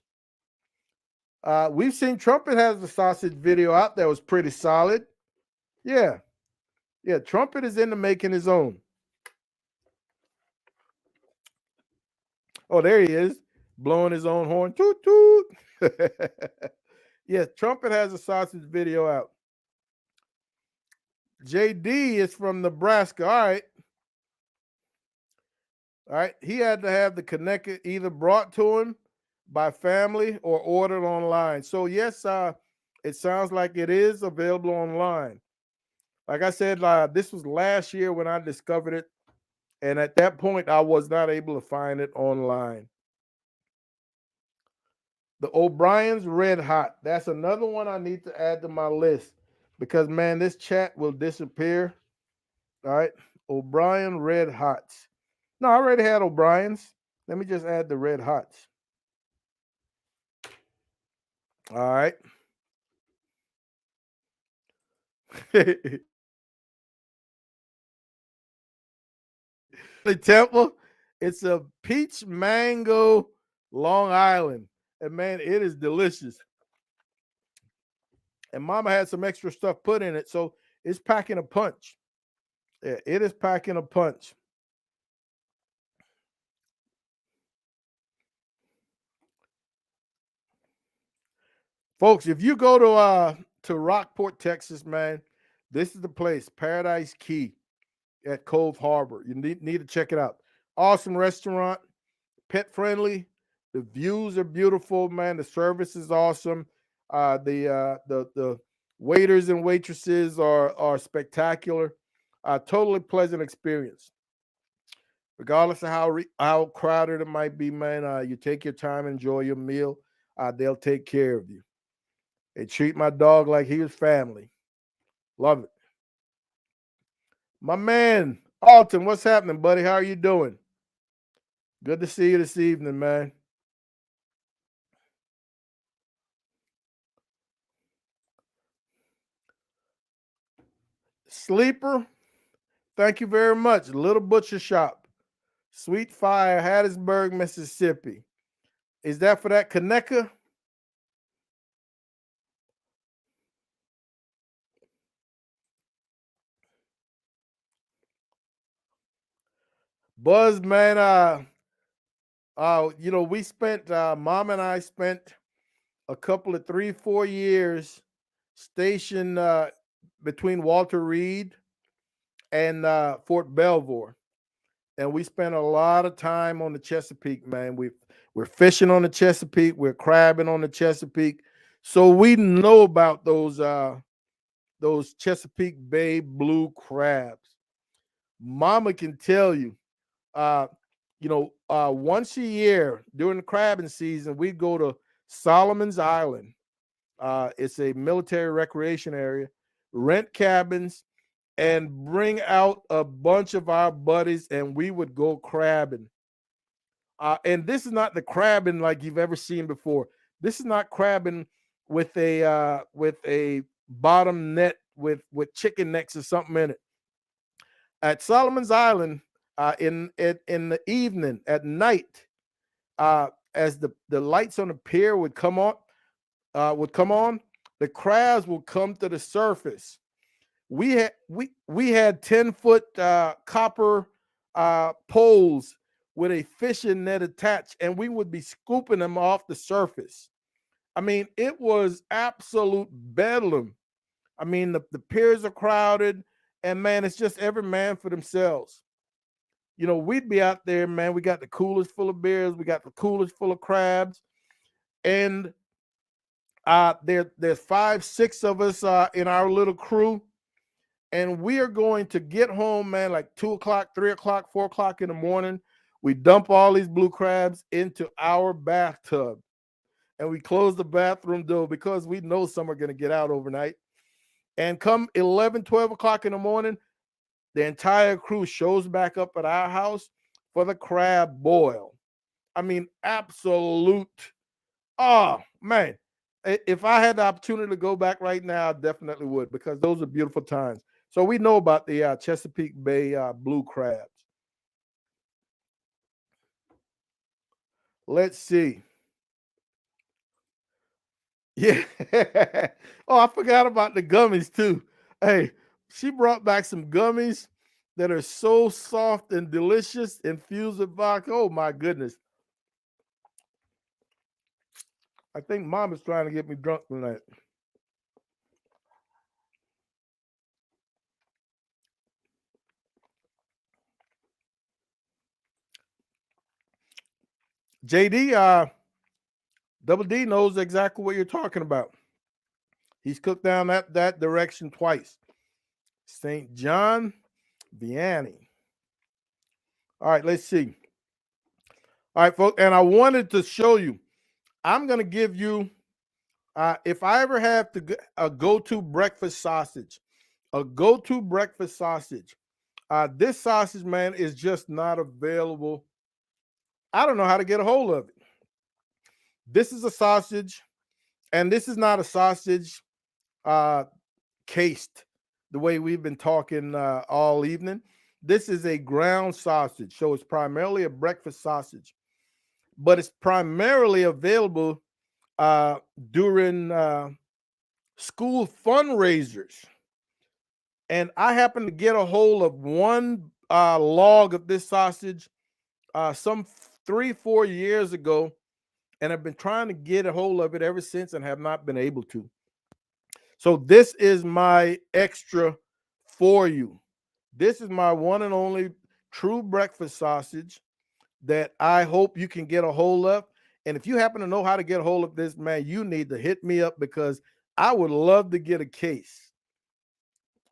We've seen Trumpet has the sausage video out that was pretty solid. Yeah. Yeah, Trumpet is into making his own. Oh, there he is, blowing his own horn. Toot toot. Yes, Trumpet has a sausage video out. JD is from Nebraska. All right. All right. He had to have the connected either brought to him by family or ordered online. So yes, it sounds like it is available online. Like I said, this was last year when I discovered it, and at that point, I was not able to find it online. The O'Brien's Red Hot. That's another one I need to add to my list because, man, this chat will disappear. All right. O'Brien Red Hots. No, I already had O'Brien's. Let me just add the Red Hots. All right. The Temple. It's a peach mango Long Island. And man, it is delicious. And mama had some extra stuff put in it. So it's packing a punch. Yeah, it is packing a punch. Folks, if you go to Rockport, Texas, man, this is the place, Paradise Key at Cove Harbor. You need to check it out. Awesome restaurant, pet friendly. The views are beautiful, man. The service is awesome. The waiters and waitresses are spectacular. Totally pleasant experience. Regardless of how crowded it might be, man, you take your time, enjoy your meal. They'll take care of you. They treat my dog like he was family. Love it. My man, Alton, what's happening, buddy? How are you doing? Good to see you this evening, man. Sleeper, thank you very much. Little Butcher Shop, Sweet Fire, Hattiesburg, Mississippi. Is that for that Kaneka? Buzz, man, we spent mom and I spent a couple of 3-4 years stationed between Walter Reed and Fort Belvoir, and we spent a lot of time on the Chesapeake, man. We're fishing on the Chesapeake, we're crabbing on the Chesapeake, so we know about those Chesapeake Bay blue crabs. Mama can tell you, uh, once a year during the crabbing season, we go to Solomon's Island. It's a military recreation area, rent cabins, and bring out a bunch of our buddies, and we would go crabbing. And this is not the crabbing like you've ever seen before. This is not crabbing with a bottom net with chicken necks or something in it. At Solomon's Island, in the evening at night, as the lights on the pier would come on, the crabs will come to the surface. We had 10-foot copper poles with a fishing net attached, and we would be scooping them off the surface. I mean, it was absolute bedlam. I mean, the piers are crowded, and man, it's just every man for themselves. We'd be out there, man. We got the coolers full of beers, we got the coolers full of crabs, and there's 5, 6 of us in our little crew, and we are going to get home, man, like 2 o'clock, 3 o'clock, 4 o'clock in the morning. We dump all these blue crabs into our bathtub, and we close the bathroom door because we know some are going to get out overnight. And come 11, 12 o'clock in the morning, the entire crew shows back up at our house for the crab boil. I mean, absolute. Oh, man. If I had the opportunity to go back right now, I definitely would, because those are beautiful times. So we know about the Chesapeake Bay blue crabs. Let's see. Yeah. Oh, I forgot about the gummies too. Hey, she brought back some gummies that are so soft and delicious, infused with vodka. Oh my goodness. I think mom is trying to get me drunk tonight. JD, Double D knows exactly what you're talking about. He's cooked down that direction twice. St. John Vianney. All right, let's see. All right, folks, and I wanted to show you. I'm going to give you, if I ever have a go-to breakfast sausage, this sausage, man, is just not available. I don't know how to get a hold of it. This is a sausage, and this is not a sausage cased the way we've been talking all evening. This is a ground sausage, so it's primarily a breakfast sausage, but it's primarily available during school fundraisers. And I happened to get a hold of one log of this sausage some 3-4 years ago, and I've been trying to get a hold of it ever since and have not been able to. So this is my extra for you. This is my one and only true breakfast sausage that I hope you can get a hold of. And if you happen to know how to get a hold of this, man, you need to hit me up because I would love to get a case.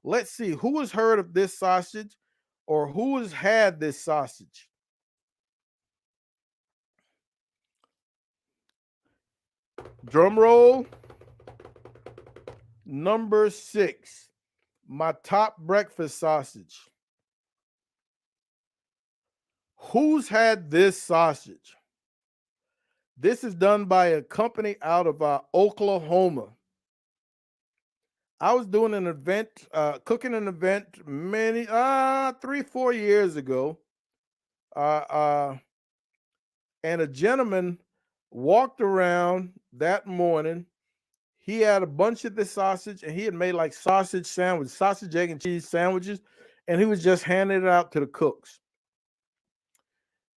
Let's see who has heard of this sausage or who has had this sausage. Drum roll. Number 6, my top breakfast sausage. Who's had this sausage? This is done by a company out of Oklahoma. I was doing an event, cooking an event many 3-4 years ago. And a gentleman walked around that morning. He had a bunch of this sausage and he had made like sausage sandwiches, sausage, egg, and cheese sandwiches, and he was just handing it out to the cooks.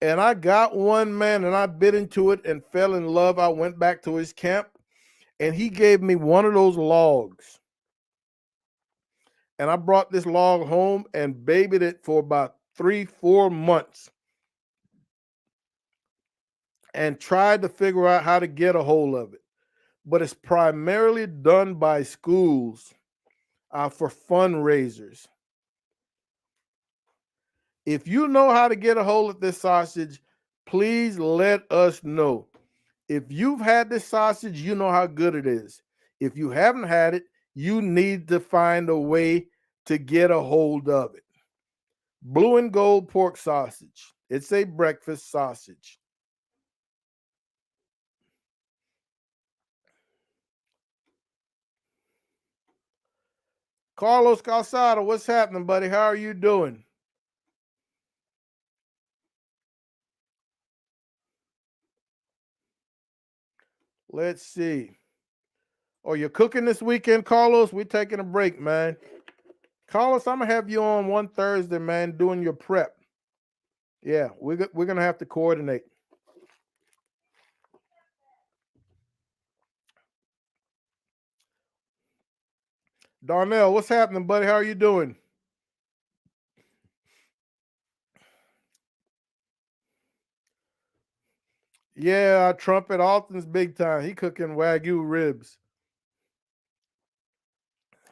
And I got one, man, and I bit into it and fell in love. I went back to his camp and he gave me one of those logs. And I brought this log home and babied it for about 3-4 months and tried to figure out how to get a hold of it. But it's primarily done by schools for fundraisers. If you know how to get a hold of this sausage, please let us know. If you've had this sausage, you know how good it is. If you haven't had it, you need to find a way to get a hold of it. Blue and gold pork sausage. It's a breakfast sausage. Carlos Calzada, what's happening, buddy? How are you doing? Let's see. Oh, you're cooking this weekend, Carlos? We're taking a break, man. Carlos, I'm going to have you on one Thursday, man, doing your prep. Yeah, we're going to have to coordinate. Darnell, what's happening, buddy? How are you doing? Yeah, Trumpet Alton's big time. He cooking Wagyu ribs.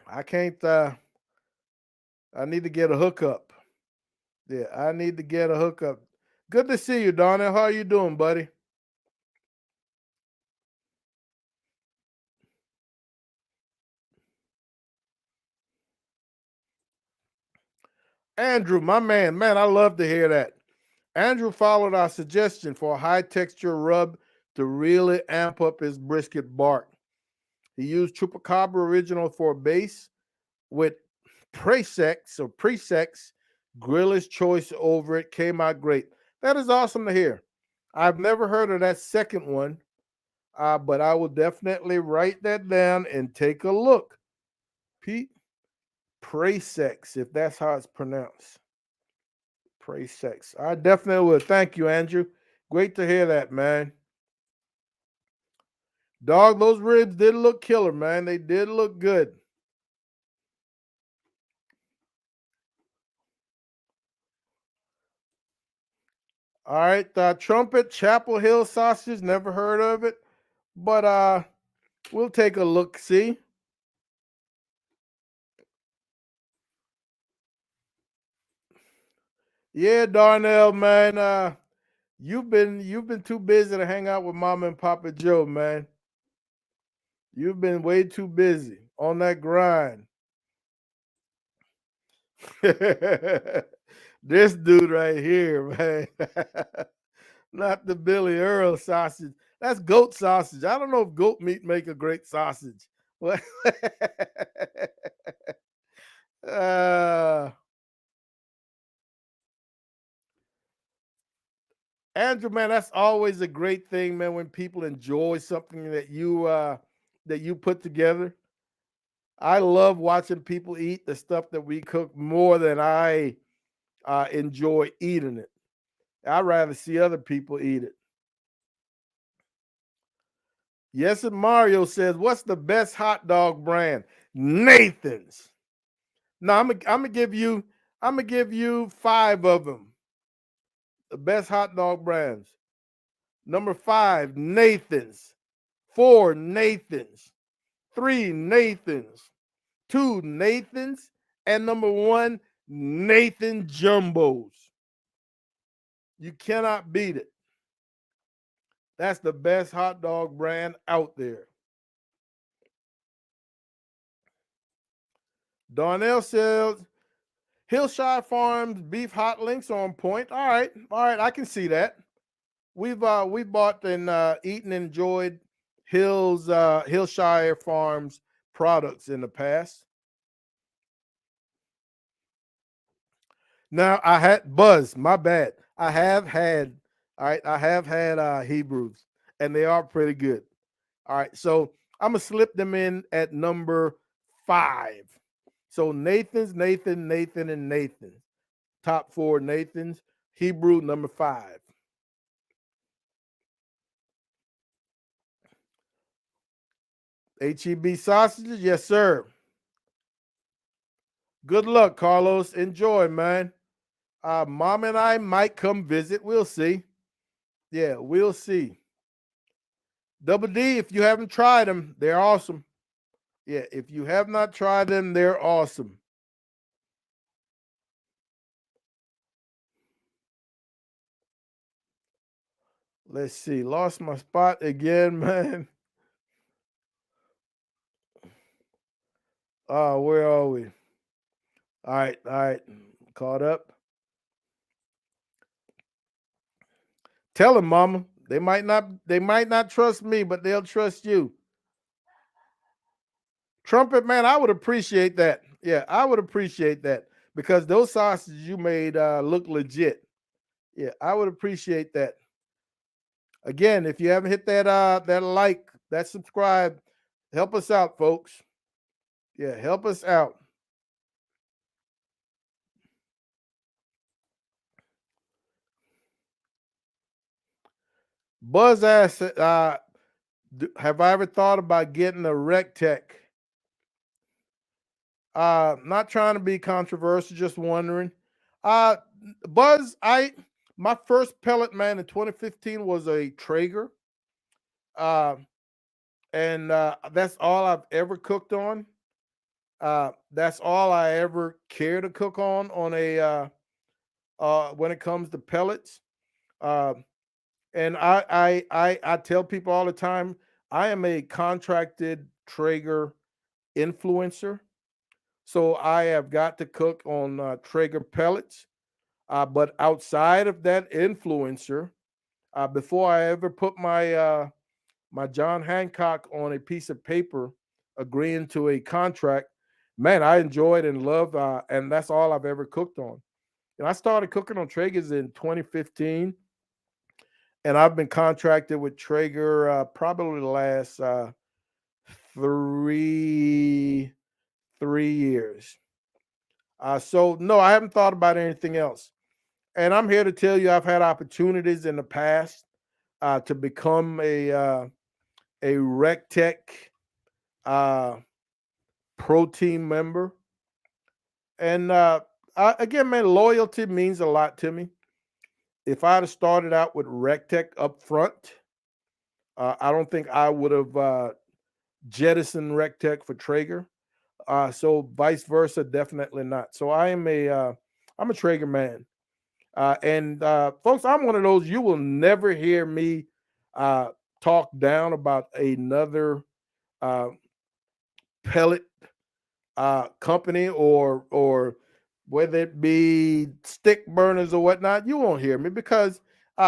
I can't, I need to get a hookup. Yeah, I need to get a hookup. Good to see you, Darnell. How are you doing, buddy? Andrew, my man, I love to hear that. Andrew followed our suggestion for a high texture rub to really amp up his brisket bark. He used Chupacabra Original for a base with Presex Griller's Choice over it. Came out great. That is awesome to hear. I've never heard of that second one, but I will definitely write that down and take a look. Pete Presex, if that's how it's pronounced. Presex. I definitely will. Thank you, Andrew. Great to hear that, man. Dog, those ribs did look killer, man. They did look good. All right, Trumpet Chapel Hill sausage. Never heard of it, but we'll take a look. See. Yeah, Darnell, man. You've been too busy to hang out with Mama and Papa Joe, man. You've been way too busy on that grind. This dude right here, man. Not the Billy Earl sausage. That's goat sausage. I don't know if goat meat make a great sausage. What? uh, Andrew, man, that's always a great thing, man. When people enjoy something that you put together. I love watching people eat the stuff that we cook more than I enjoy eating it. I'd rather see other people eat it. Yes, and Mario says, "What's the best hot dog brand?" Nathan's. No, I'm gonna give you 5 of them. The best hot dog brands. Number 5, Nathan's. 4, Nathan's. 3, Nathan's. 2, Nathan's. And number 1, Nathan Jumbos. You cannot beat it. That's the best hot dog brand out there. Darnell says Hillshire Farms beef hot links on point. All right, I can see that. We bought and eaten and enjoyed Hillshire Farms products in the past. Now I had Buzz, my bad. I have had, all right, I have had Hebrews, and they are pretty good. All right, so I'm gonna slip them in at number 5. So Nathan, and Nathan. Top 4 Nathans. Hebrew number 5. HEB sausages, yes, sir. Good luck, Carlos. Enjoy, man. Mom and I might come visit. We'll see. Yeah, we'll see. Double D, if you haven't tried them, they're awesome. Yeah, if you have not tried them, they're awesome. Let's see. Lost my spot again, man. Where are we? All right. Caught up. Tell them, mama. They might not trust me, but they'll trust you. Trumpet man, I would appreciate that. Yeah, I would appreciate that because those sausages you made look legit. Yeah, I would appreciate that. Again, if you haven't hit that like, that subscribe, help us out, folks. Yeah, help us out. Buzz asked, have I ever thought about getting a rec tech? Not trying to be controversial, just wondering. Uh, Buzz, my first pellet man in 2015 was a Traeger. Uh, and that's all I've ever cooked on. That's all I ever care to cook on a when it comes to pellets. Uh, and I tell people all the time, I am a contracted Traeger influencer, so I have got to cook on Traeger pellets. But outside of that influencer, before I ever put my John Hancock on a piece of paper, agreeing to a contract, man, I enjoyed and loved, and that's all I've ever cooked on. And I started cooking on Traegers in 2015, and I've been contracted with Traeger probably the last three three years. So no, I haven't thought about anything else. And I'm here to tell you, I've had opportunities in the past to become a Rec Tech uh, pro team member. And again, man, loyalty means a lot to me. If I'd have started out with RecTech up front, I don't think I would have jettisoned RecTech for Traeger. So vice versa, definitely not. So I'm a Traeger man. And folks, I'm one of those, you will never hear me uh, talk down about another uh, pellet company or whether it be stick burners or whatnot, you won't hear me because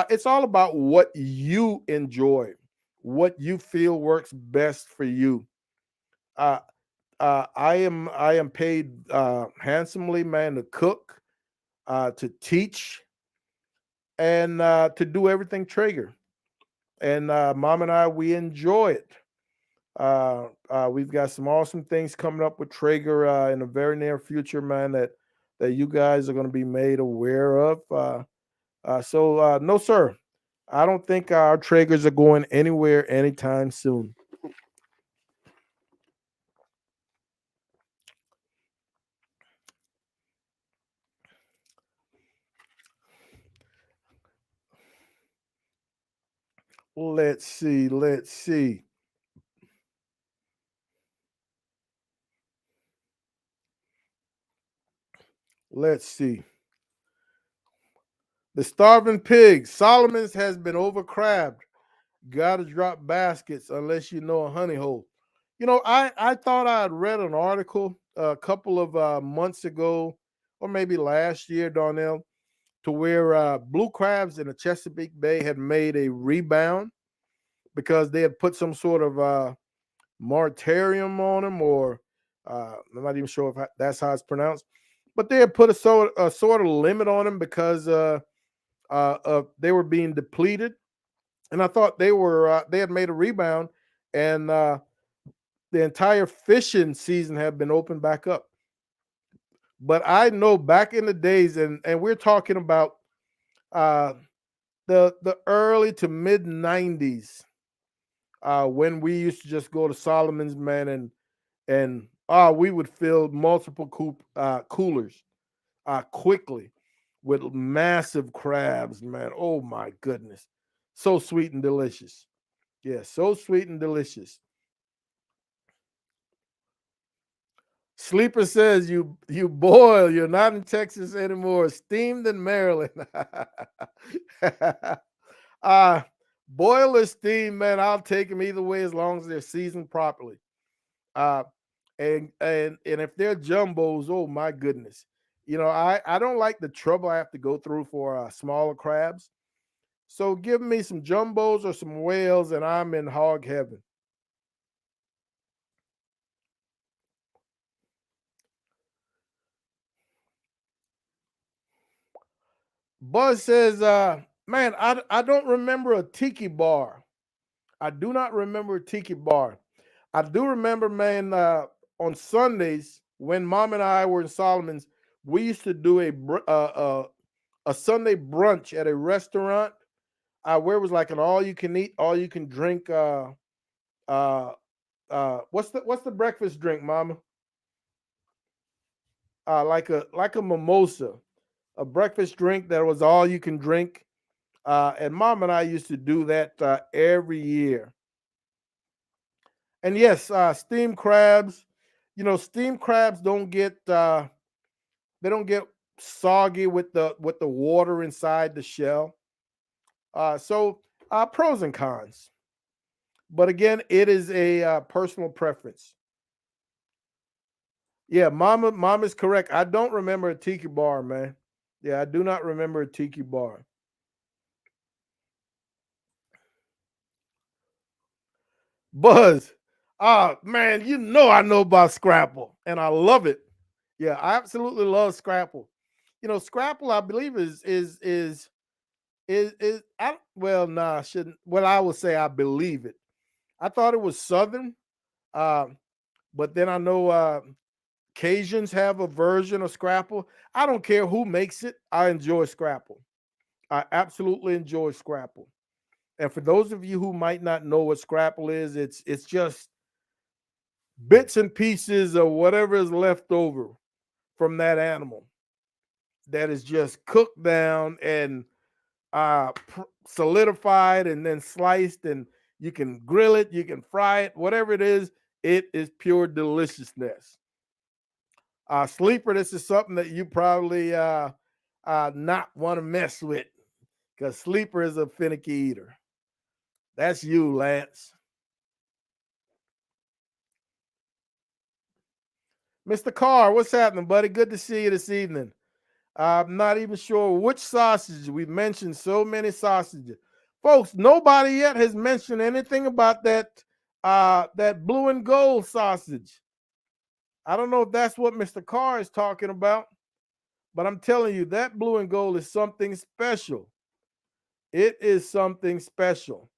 it's all about what you enjoy, what you feel works best for you. Uh, I am paid handsomely, man, to cook, to teach, and to do everything Traeger. And Mom and I, we enjoy it. We've got some awesome things coming up with Traeger in the very near future, man. That you guys are going to be made aware of. So no, sir, I don't think our Traegers are going anywhere anytime soon. Let's see. Let's see. Let's see. The starving pig. Solomon's has been overcrowded. Gotta drop baskets unless you know a honey hole. I thought I had read an article a couple of months ago, or maybe last year, Darnell, to where blue crabs in the Chesapeake Bay had made a rebound because they had put some sort of moratorium on them, or I'm not even sure if that's how it's pronounced, but they had put a sort of limit on them because they were being depleted, and I thought they had made a rebound, and the entire fishing season had been opened back up. But I know back in the days, and we're talking about uh, the early to mid '90s, when we used to just go to Solomon's, man, and we would fill multiple coolers quickly with massive crabs, man. Oh my goodness, so sweet and delicious. Yeah, so sweet and delicious. Sleeper says you boil. You're not in Texas anymore. Steamed in Maryland. uh Boil or steam, man. I'll take them either way as long as they're seasoned properly. Uh and if they're jumbos, oh my goodness. I don't like the trouble I have to go through for smaller crabs. So give me some jumbos or some whales, and I'm in hog heaven. Buzz says, man, I don't remember a tiki bar. I do not remember a tiki bar. I do remember, man, on Sundays when mom and I were in Solomon's, we used to do a Sunday brunch at a restaurant where it was like an all you can eat, all you can drink. Uh, what's the breakfast drink, mama? Like a mimosa, a breakfast drink that was all you can drink. And mom and I used to do that every year. And yes, steamed crabs. Steamed crabs don't get soggy with the water inside the shell. So pros and cons. But again, it is a personal preference. Yeah, mama's correct. I don't remember a tiki bar, man. Yeah, I do not remember a tiki bar. Buzz, man, I know about Scrapple, and I love it. Yeah, I absolutely love Scrapple. Scrapple, I believe is well, nah, I shouldn't. Well, I will say I believe it. I thought it was Southern, um, but then I know Cajuns have a version of Scrapple. I don't care who makes it. I enjoy Scrapple. I absolutely enjoy Scrapple. And for those of you who might not know what Scrapple is, it's just bits and pieces of whatever is left over from that animal that is just cooked down and solidified and then sliced, and you can grill it, you can fry it, whatever it is pure deliciousness. Sleeper, this is something that you probably not want to mess with because Sleeper is a finicky eater. That's you, Lance. Mr. Carr, what's happening, buddy? Good to see you this evening. I'm not even sure which sausage. We mentioned so many sausages. Folks, nobody yet has mentioned anything about that blue and gold sausage. I don't know if that's what Mr. Carr is talking about, but I'm telling you, that blue and gold is something special. It is something special.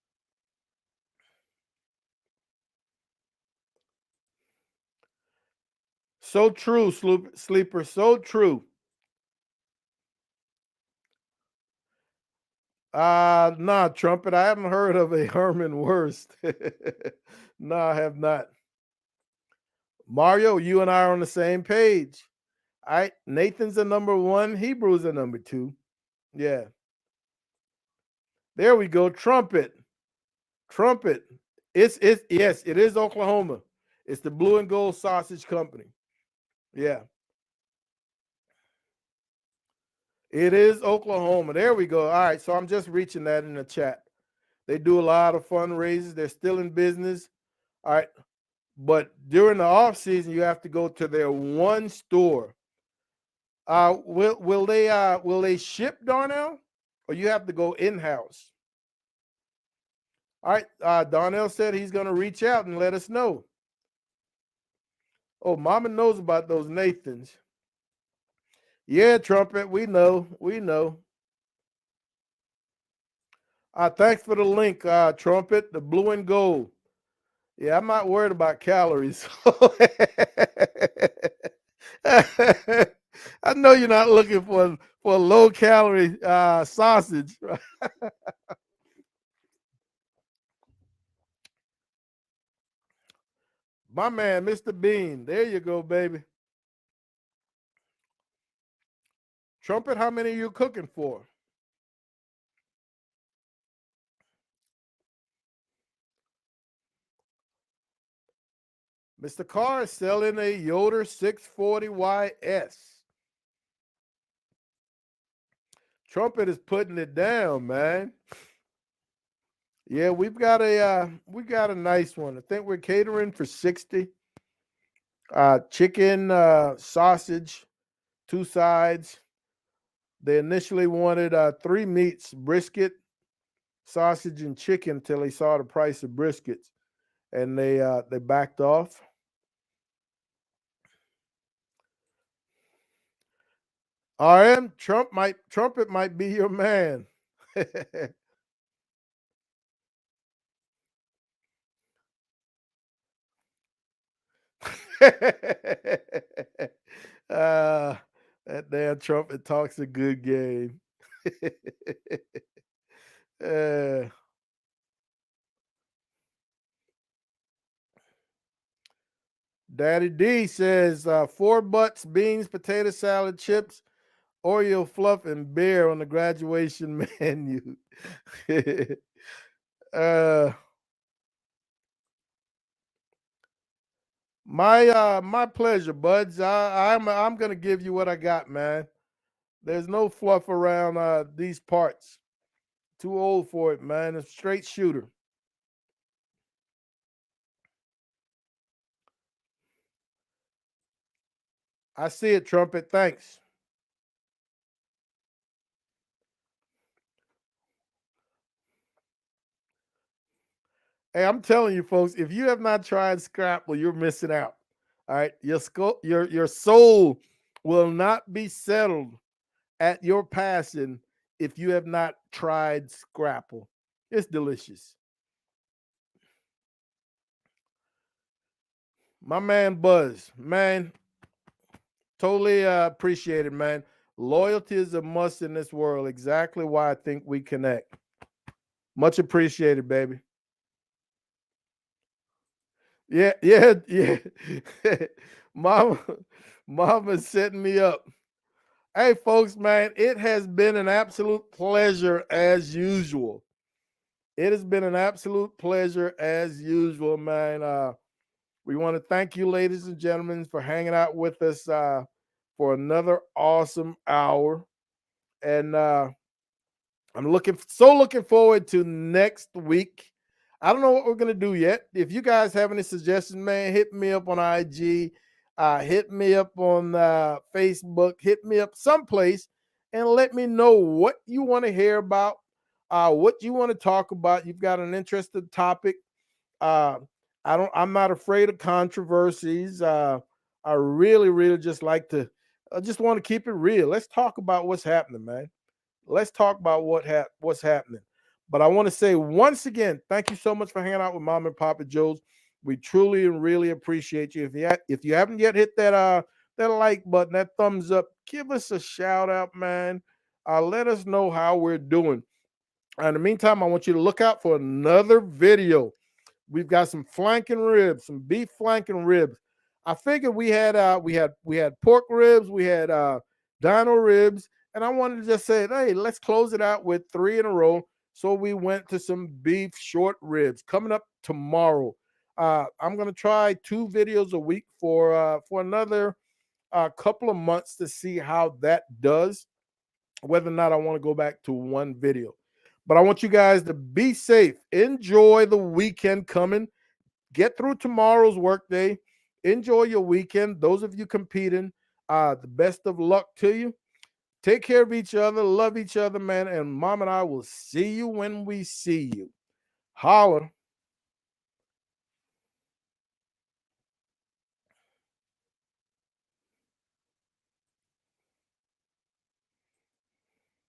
So true, Sleeper. So true. Nah, Trumpet. I haven't heard of a Herman Wurst. No, I have not. Mario, you and I are on the same page. All right. Nathan's a number one. Hebrew's a number two. Yeah. There we go. Trumpet. Trumpet. It's yes, it is Oklahoma. It's the Blue and Gold Sausage Company. Yeah, it is Oklahoma. There we go. All right, so I'm just reaching that in the chat. They do a lot of fundraisers. They're still in business. All right, but during the off season, you have to go to their one store. Will they ship, Darnell, or you have to go in house? All right, Darnell said he's going to reach out and let us know. Oh, Mama knows about those Nathans. Yeah, Trumpet, we know, we know. Thanks for the link, Trumpet, the blue and gold. Yeah, I'm not worried about calories. I know you're not looking for a low calorie sausage. My man, Mr. Bean. There you go, baby. Trumpet, how many are you cooking for? Mr. Carr is selling a Yoder 640YS. Trumpet is putting it down, man. Yeah, we got a nice one. I think we're catering for 60. Chicken, sausage, two sides. They initially wanted three meats: brisket, sausage, and chicken until they saw the price of briskets, and they backed off. RM Trumpet might be your man. That damn Trumpet talks a good game. uh, Daddy D says 4 butts, beans, potato salad, chips, Oreo fluff, and beer on the graduation menu. uh, my pleasure, buds. I'm gonna give you what I got, man. There's no fluff around these parts. Too old for it, man. A straight shooter. I see it, Trumpet. Thanks. Hey, I'm telling you, folks, if you have not tried Scrapple, you're missing out. All right, your soul will not be settled at your passion if you have not tried Scrapple. It's delicious. My man Buzz, man, totally appreciate it, man. Loyalty is a must in this world. Exactly why I think we connect. Much appreciated, baby. Yeah, yeah, yeah. Mama, Mama's setting me up. Hey, folks, man, it has been an absolute pleasure as usual. It has been an absolute pleasure as usual, man. We want to thank you, ladies and gentlemen, for hanging out with us for another awesome hour. And I'm looking forward to next week. I don't know what we're gonna do yet. If you guys have any suggestions, man, hit me up on IG, hit me up on Facebook, hit me up someplace, and let me know what you want to hear about, what you want to talk about. You've got an interesting topic. Uh, I'm not afraid of controversies. I really, really just like to. I just want to keep it real. Let's talk about what's happening, man. Let's talk about what's happening. But I want to say once again, thank you so much for hanging out with Mom and Papa Joe's. We truly and really appreciate you. If you haven't yet hit that like button, that thumbs up, give us a shout out, man. Let us know how we're doing. In the meantime, I want you to look out for another video. We've got some flanking ribs, some beef flanking ribs. I figured we had pork ribs, we had dino ribs, and I wanted to just say, hey, let's close it out with 3 in a row. So we went to some beef short ribs coming up tomorrow. I'm gonna try 2 videos a week for another couple of months to see how that does, whether or not I want to go back to 1 video. But I want you guys to be safe. Enjoy the weekend coming. Get through tomorrow's workday. Enjoy your weekend. Those of you competing, the best of luck to you. Take care of each other. Love each other, man. And Mom and I will see you when we see you. Holla.